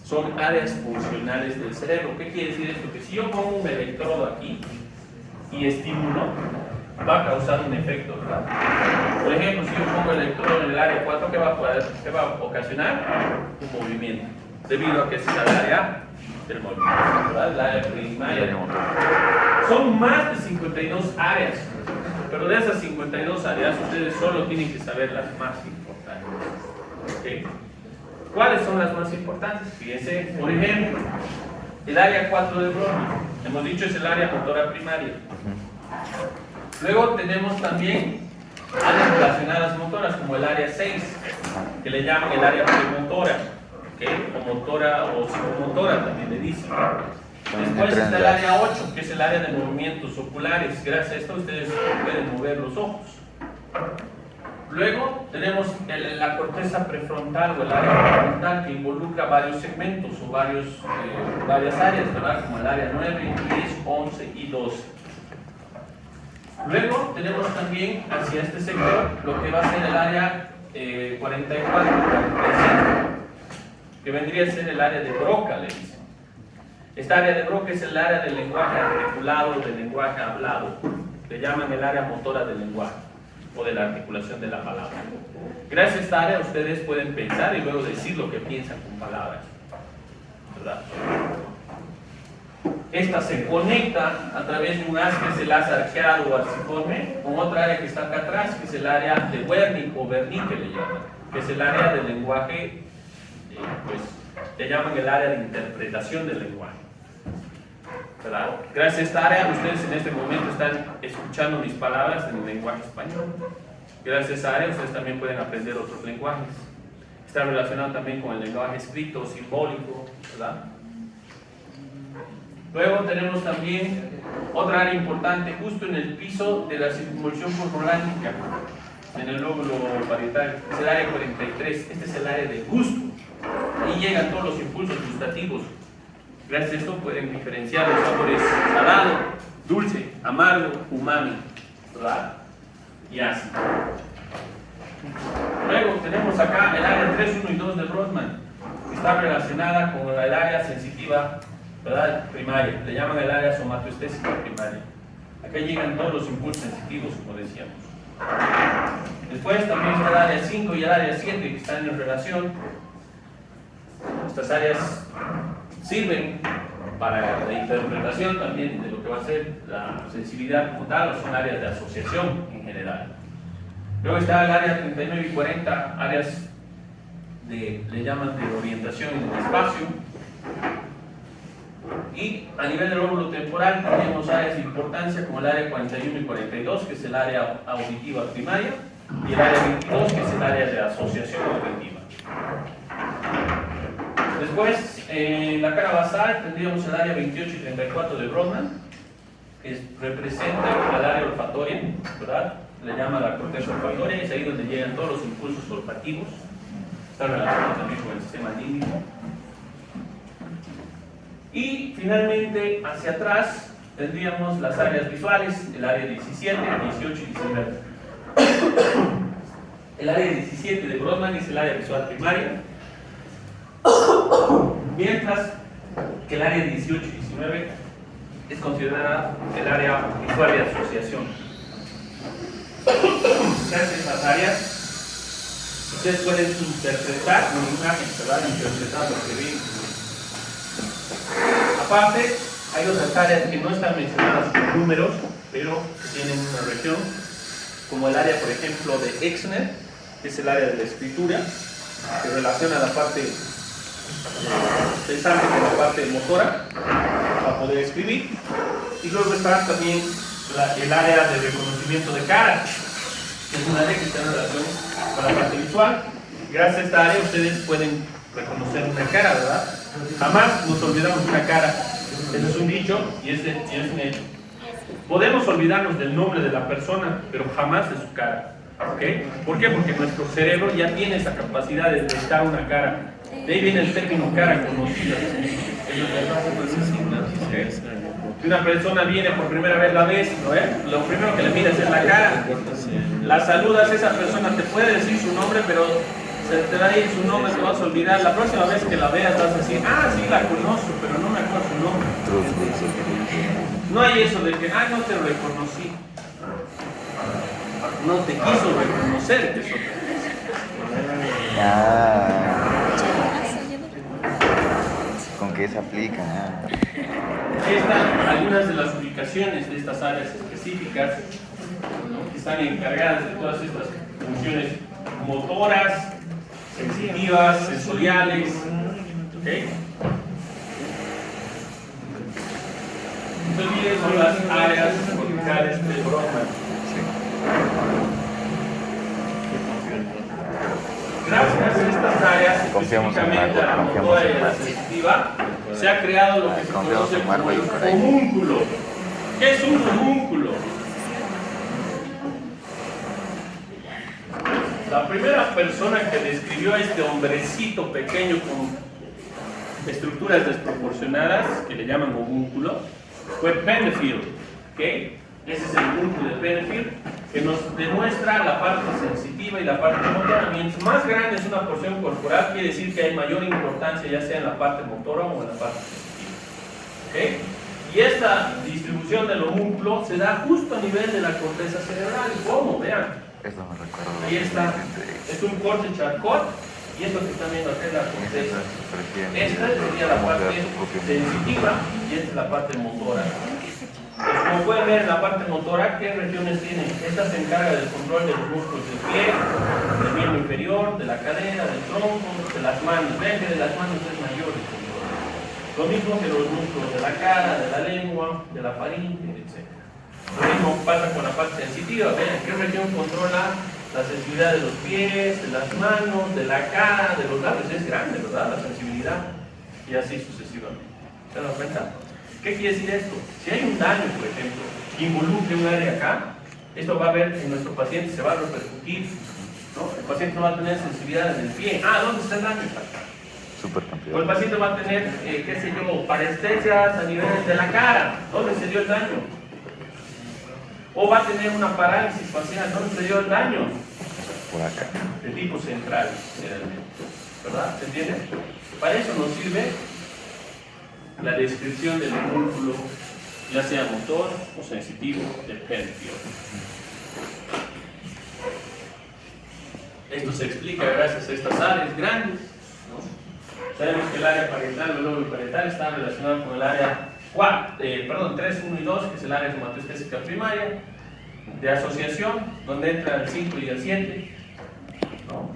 Son áreas funcionales del cerebro. ¿Qué quiere decir esto? Que si yo pongo un electrodo aquí y estimulo, va a causar un efecto, ¿verdad? Por ejemplo, si yo pongo el electrodo en el área 4, ¿qué va a ocasionar? Un movimiento, debido a que esa es el área del movimiento, ¿verdad? El área primaria. Son más de 52 áreas, pero de esas 52 áreas ustedes solo tienen que saber las más importantes. ¿Okay? ¿Cuáles son las más importantes? Fíjense, por ejemplo, el área 4 de Brodmann, hemos dicho es el área motora primaria. Luego tenemos también áreas relacionadas motoras, como el área 6, que le llaman el área premotora, ¿okay? O motora o psicomotora también le dicen. Después está el área 8, que es el área de movimientos oculares. Gracias a esto ustedes pueden mover los ojos. Luego tenemos la corteza prefrontal o el área prefrontal, que involucra varios segmentos o varias áreas, ¿verdad? Como el área 9, 10, 11 y 12. Luego tenemos también hacia este sector lo que va a ser el área 44, 45, que vendría a ser el área de Broca, le dicen. Esta área de Broca es el área del lenguaje articulado, del lenguaje hablado. Le llaman el área motora del lenguaje o de la articulación de la palabra. Gracias a esta área ustedes pueden pensar y luego decir lo que piensan con palabras, ¿verdad? Esta se conecta a través de un haz que es el haz arqueado o arciforme con otra área que está acá atrás, que es el área de Wernicke o Wernicke le llaman, que es el área del lenguaje le llaman el área de interpretación del lenguaje. ¿Verdad? Gracias a esta área, ustedes en este momento están escuchando mis palabras en el lenguaje español. Gracias a esa área, ustedes también pueden aprender otros lenguajes. Está relacionado también con el lenguaje escrito, simbólico, ¿verdad? Luego tenemos también otra área importante justo en el piso de la circunvolución corporálnica, en el lóbulo parietal, es el área 43. Este es el área de gusto. Ahí llegan todos los impulsos gustativos. Gracias a esto pueden diferenciar los sabores salado, dulce, amargo, umami, ¿verdad? Y ácido. Luego tenemos acá el área 3, 1 y 2 de Brodmann, que está relacionada con el área sensitiva, ¿verdad? Primaria. Le llaman el área somatoestésica primaria. Acá llegan todos los impulsos sensitivos, como decíamos. Después también está el área 5 y el área 7, que están en relación. Estas áreas sirven para la interpretación también de lo que va a ser la sensibilidad como tal, o son áreas de asociación en general. Luego está el área 39 y 40, áreas le llaman de orientación en el espacio. Y a nivel del lóbulo temporal tenemos áreas de importancia como el área 41 y 42, que es el área auditiva primaria, y el área 22, que es el área de asociación auditiva. Después, en la cara basal tendríamos el área 28 y 34 de Brodmann, que representa el área olfatoria, ¿verdad? Le llama la corteza olfatoria, es ahí donde llegan todos los impulsos olfativos. Está relacionado también con el sistema límbico. Y finalmente, hacia atrás, tendríamos las áreas visuales, el área 17, 18 y 19. El área 17 de Brodmann es el área visual primaria, mientras que el área 18 y 19 es considerada el área visual de asociación. Gracias a estas áreas, ustedes pueden interpretar una imagen, ¿verdad? Interpretar lo que ven. Aparte, hay otras áreas que no están mencionadas con números, pero que tienen una región, como el área, por ejemplo, de Exner, que es el área de la escritura, que relaciona la parte pensante con la parte motora para poder escribir. Y luego está también el área de reconocimiento de caras, que es un área que está en relación con la parte visual. Gracias a esta área ustedes pueden reconocer una cara, ¿verdad? Jamás nos olvidamos de una cara. Ese es un dicho y es un hecho. Podemos olvidarnos del nombre de la persona, pero jamás de su cara. ¿Okay? ¿Por qué? Porque nuestro cerebro ya tiene esa capacidad de detectar una cara. De ahí viene el término cara conocida. Si una persona viene por primera vez, la ves, ¿no es? Lo primero que le miras es la cara. La saludas, esa persona te puede decir su nombre, pero se te va a ir su nombre, te vas a olvidar. La próxima vez que la veas vas a decir, ah, sí, la conozco, pero no me acuerdo su nombre. No hay eso de que, ah, no te reconocí. No te quiso reconocer, que es otra cosa. ¿Con qué se aplica? Ahí están algunas de las ubicaciones de estas áreas específicas, ¿no? Que están encargadas de todas estas funciones motoras, sensitivas, sensoriales. ¿Okay? No se olviden, son las áreas corticales de Brodmann. Gracias a estas áreas, específicamente a la motora y a la sensitiva, se ha creado lo que se conoce como el homúnculo. ¿Qué es un homúnculo? La primera persona que describió a este hombrecito pequeño con estructuras desproporcionadas, que le llaman homúnculo, fue Penfield. ¿Okay? Ese es el homúnculo de Penfield, que nos demuestra la parte sensitiva y la parte motora. Mientras más grande es una porción corporal, quiere decir que hay mayor importancia, ya sea en la parte motora o en la parte sensitiva. ¿Okay? Y esta distribución del homúnculo se da justo a nivel de la corteza cerebral. ¿Cómo? Vean. Ahí está. Es un corte Charcot, y esto que están viendo acá es la corteza. Esta sería la parte sensitiva y esta es la parte motora. Pues como pueden ver en la parte motora, ¿qué regiones tienen? Esta se encarga del control de los músculos del pie, del miembro inferior, de la cadera, del tronco, de las manos. Vean que de las manos es mayor el control. Lo mismo que los músculos de la cara, de la lengua, de la faringe, etc. Lo mismo pasa con la parte sensitiva. Vean qué región controla la sensibilidad de los pies, de las manos, de la cara, de los labios. Es grande, ¿verdad? La sensibilidad. Y así sucesivamente. ¿Se dan cuenta? ¿Qué quiere decir esto? Si hay un daño, por ejemplo, que involucre un área acá, esto va a ver en nuestro paciente, se va a repercutir, ¿no? El paciente no va a tener sensibilidad en el pie. Ah, ¿dónde está el daño? O el paciente va a tener, qué sé yo, parestesias a nivel de la cara. ¿Dónde se dio el daño? O va a tener una parálisis facial. ¿Dónde se dio el daño? Por acá. De tipo central, ¿verdad? ¿Se entiende? Para eso nos sirve la descripción del músculo, ya sea motor o sensitivo, del periférico. Esto se explica gracias a estas áreas grandes, ¿no? Sabemos que el área parietal o el lóbulo parietal está relacionado con el área 3, 1 y 2, que es el área somatoestésica primaria, de asociación, donde entra el 5 y el 7, ¿no?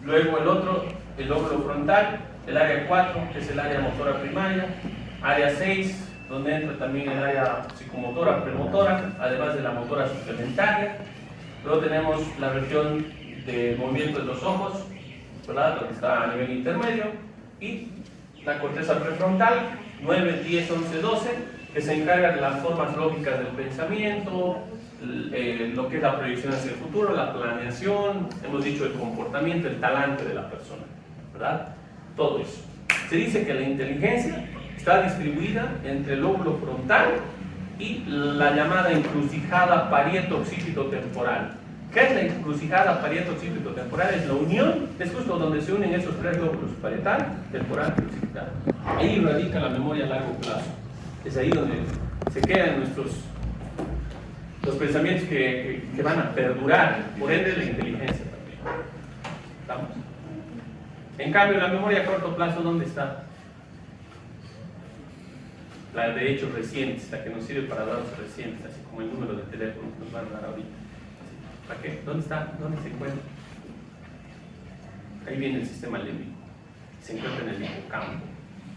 Luego el otro, el lóbulo frontal, el área 4, que es el área motora primaria, área 6, donde entra también el área psicomotora, premotora, además de la motora suplementaria. Luego tenemos la región de movimiento de los ojos, ¿verdad? Donde está a nivel intermedio, y la corteza prefrontal, 9, 10, 11, 12, que se encarga de las formas lógicas del pensamiento, lo que es la proyección hacia el futuro, la planeación, hemos dicho el comportamiento, el talante de la persona, ¿verdad? Todo eso. Se dice que la inteligencia está distribuida entre el lóbulo frontal y la llamada encrucijada parieto-occipito-temporal. ¿Qué es la encrucijada parieto-occipito-temporal? Es la unión, es justo donde se unen esos tres lóbulos, parietal, temporal y occipital. Ahí radica la memoria a largo plazo. Es ahí donde se quedan los pensamientos que van a perdurar, por ende la inteligencia también. ¿Estamos? En cambio, la memoria a corto plazo, ¿dónde está? La de hechos recientes, la que nos sirve para datos recientes, así como el número de teléfono que nos van a dar ahorita. ¿Para qué? ¿Dónde está? ¿Dónde se encuentra? Ahí viene el sistema límbico. Se encuentra en el hipocampo,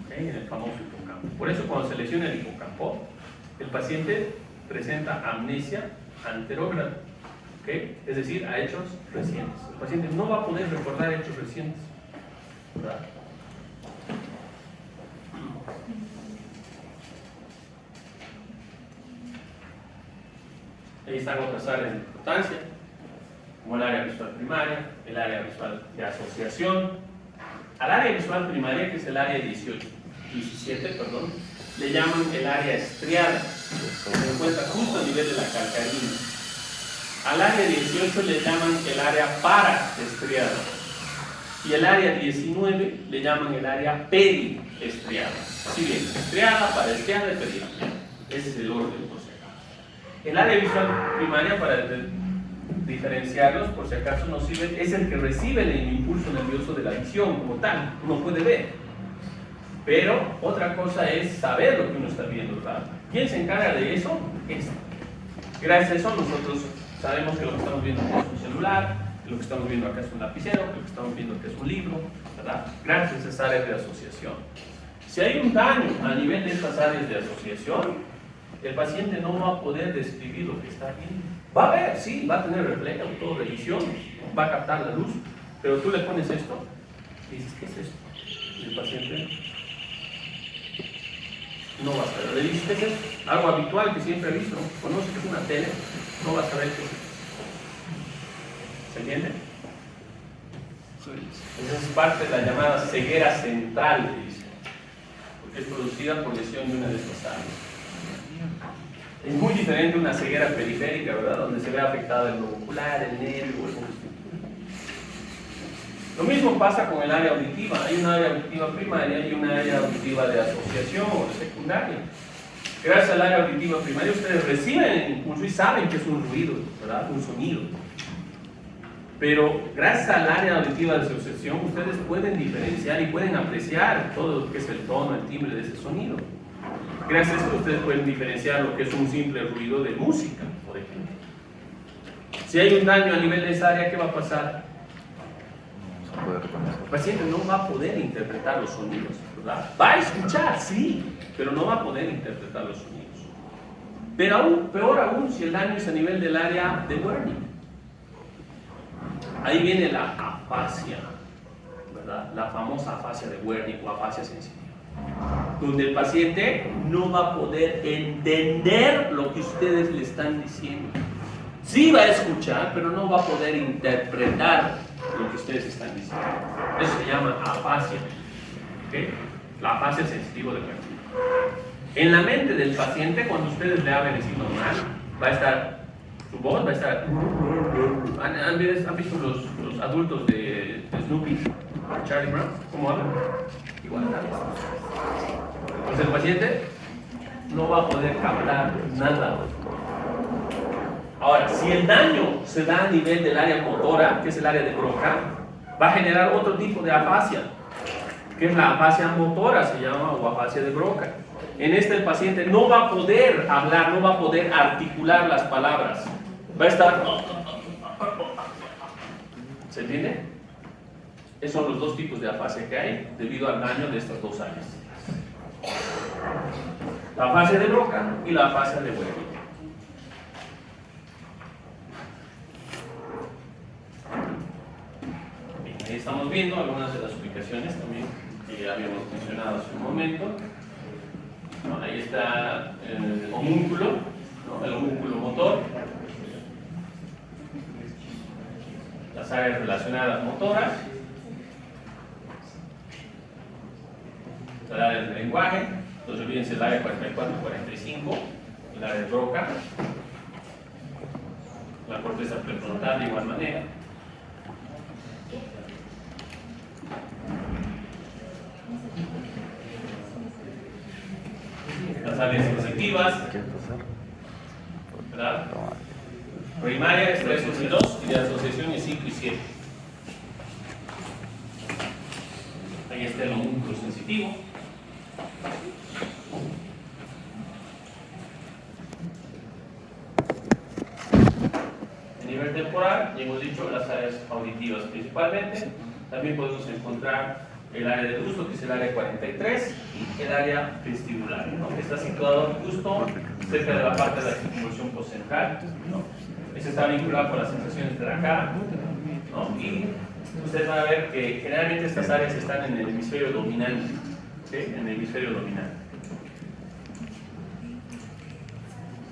¿okay? En el famoso hipocampo. Por eso, cuando se lesiona el hipocampo, el paciente presenta amnesia anterógrada, ¿okay? Es decir, a hechos recientes. El paciente no va a poder recordar hechos recientes, ¿verdad? Ahí están otras áreas de importancia, como el área visual primaria, el área visual de asociación. Al área visual primaria, que es el área 17, le llaman el área estriada, que se encuentra justo a nivel de la calcarina. Al área 18 le llaman el área paraestriada. Y el área 19 le llaman el área periestriada. Así bien, estriada, paraestriada y periestriada. Ese es el orden, por si acaso. El área visual primaria, para diferenciarlos, por si acaso nos sirve, es el que recibe el impulso nervioso de la visión como tal, uno puede ver. Pero otra cosa es saber lo que uno está viendo, ¿verdad? ¿Quién se encarga de eso? Gracias a eso nosotros sabemos que lo que estamos viendo es un celular, que lo que estamos viendo acá es un lapicero, que lo que estamos viendo acá es un libro, ¿verdad? Gracias a esas áreas de asociación. Si hay un daño a nivel de estas áreas de asociación, el paciente no va a poder describir lo que está viendo. Va a ver, sí, va a tener reflejo, todo revisión, va a captar la luz, pero tú le pones esto y dices, ¿qué es esto? Y el paciente no va a saber. Le dices, ¿qué es esto? Algo habitual que siempre ha visto, conoce que es una tele, no va a saber qué es esto. ¿Se entiende? Esa es parte de la llamada ceguera central, le dicen, porque es producida por lesión de una de estas áreas. Es muy diferente una ceguera periférica, ¿verdad? Donde se ve afectado el globo ocular, el nervio, el músculo. Lo mismo pasa con el área auditiva. Hay una área auditiva primaria y una área auditiva de asociación o de secundaria. Gracias al área auditiva primaria ustedes reciben el impulso y saben que es un ruido, ¿verdad? Un sonido. Pero gracias al área auditiva de asociación ustedes pueden diferenciar y pueden apreciar todo lo que es el tono, el timbre de ese sonido. Gracias a esto ustedes pueden diferenciar lo que es un simple ruido de música, por ejemplo. Si hay un daño a nivel de esa área, ¿qué va a pasar? Se puede reconocer. El paciente no va a poder interpretar los sonidos, ¿verdad? Va a escuchar, sí, pero no va a poder interpretar los sonidos. Pero aún, peor aún, si el daño es a nivel del área de Wernicke. Ahí viene la afasia, ¿verdad? La famosa afasia de Wernicke o afasia sensitiva, donde el paciente no va a poder entender lo que ustedes le están diciendo. Sí va a escuchar, pero no va a poder interpretar lo que ustedes están diciendo. Eso se llama afasia, ¿okay? La afasia sensitiva de Wernicke. En la mente del paciente, cuando ustedes le hablen así normal, va a estar, su voz va a estar. ¿Han visto los adultos de Snoopy, Charlie Brown? ¿Cómo hablan? Igual. Pues el paciente no va a poder captar nada. Ahora, si el daño se da a nivel del área motora, que es el área de Broca, va a generar otro tipo de afasia, que es la afasia motora, se llama, o afasia de Broca. En este el paciente no va a poder hablar, no va a poder articular las palabras. Va a estar... ¿Se entiende? Esos son los dos tipos de afasia que hay debido al daño de estas dos áreas. La afasia de Broca y la afasia de Wernicke. Bien, ahí estamos viendo algunas de las ubicaciones también que ya habíamos mencionado hace un momento. ¿No? Ahí está el homúnculo, ¿no? El homúnculo motor, las áreas relacionadas motoras, el área del lenguaje, entonces olvídense el área 44 y 45, el área de Broca, la corteza prefrontal de igual manera. Las áreas sensitivas, ¿verdad? Primaria es 3, 1 y 2, y de asociación es 5 y 7. Ahí está el homúnculo sensitivo. A nivel temporal, ya hemos dicho las áreas auditivas principalmente. También podemos encontrar el área del gusto, que es el área 43, y el área vestibular, ¿no? Que está situado justo cerca de la parte de la circunvolución postcentral, ¿no? Ese está vinculado con las sensaciones de la cara, ¿no? Y ustedes van a ver que generalmente estas áreas están en el hemisferio dominante, ¿sí? En el hemisferio dominante.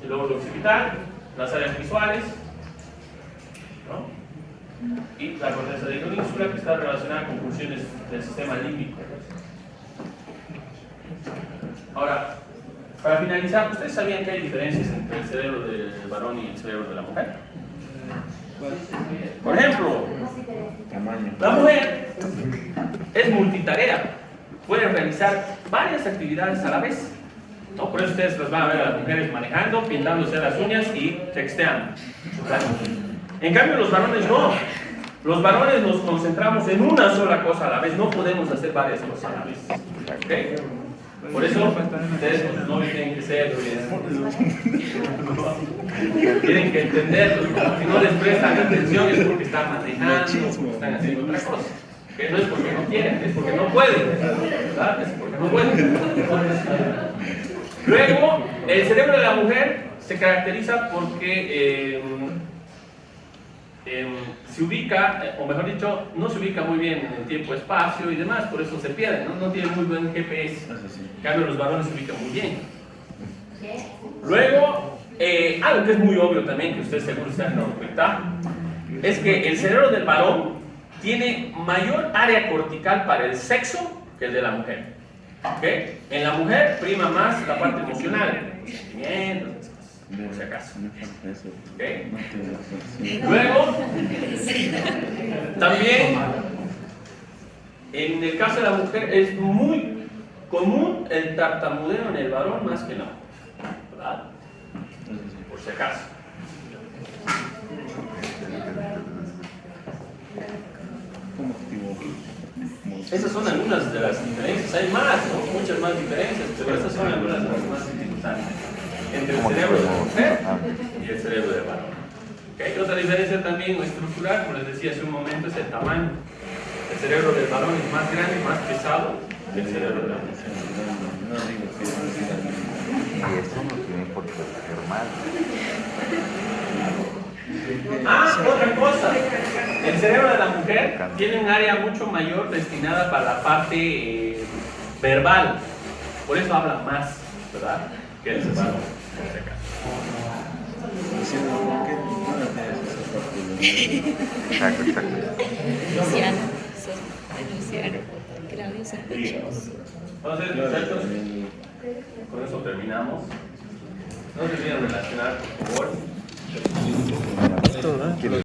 El lóbulo occipital, las áreas visuales, ¿no? Y la corteza de Conínsula, que está relacionada con funciones del sistema límbico. Ahora, para finalizar, ¿ustedes sabían que hay diferencias entre el cerebro del varón y el cerebro de la mujer? Por ejemplo, la mujer es multitarea, puede realizar varias actividades a la vez, ¿no? Por eso ustedes las van a ver a las mujeres manejando, pintándose las uñas y texteando. En cambio, los varones no. Los varones nos concentramos en una sola cosa a la vez, no podemos hacer varias cosas a la vez. ¿Okay? Por eso, ustedes los novios tienen que ser, tienen que entenderlo. Si no les prestan atención es porque están manejando, porque están haciendo otra cosa. ¿Okay? No es porque no quieren, es porque no pueden. ¿Verdad? Es porque no pueden. Luego, el cerebro de la mujer se caracteriza porque se ubica, o mejor dicho, no se ubica muy bien en el tiempo-espacio y demás, por eso se pierde, ¿no? No tiene muy buen GPS. En cambio, los varones se ubican muy bien. Luego, algo que es muy obvio también, que ustedes seguro se han dado cuenta, es que el cerebro del varón tiene mayor área cortical para el sexo que el de la mujer. ¿Okay? En la mujer prima más la parte emocional, los sentimientos, por si acaso. ¿Okay? Luego, también, en el caso de la mujer es muy común el tartamudeo en el varón más que en la mujer, ¿verdad? Por si acaso. Esas son algunas de las diferencias. Hay más, ¿no? Muchas más diferencias, pero estas son algunas de las más importantes entre el cerebro de la mujer y el cerebro del varón. ¿Okay? Otra diferencia también estructural, como les decía hace un momento, es el tamaño. El cerebro del varón es más grande, más pesado que el cerebro de la mujer. Y eso no tiene por qué ser mal. Otra cosa. El cerebro de la mujer tiene un área mucho mayor destinada para la parte verbal. Por eso habla más, ¿verdad? Que el varón. Exacto, exacto. Luciano, Luciano, Claudio sospechoso. Entonces, muchachos, con eso terminamos. No se olviden relacionar, por favor.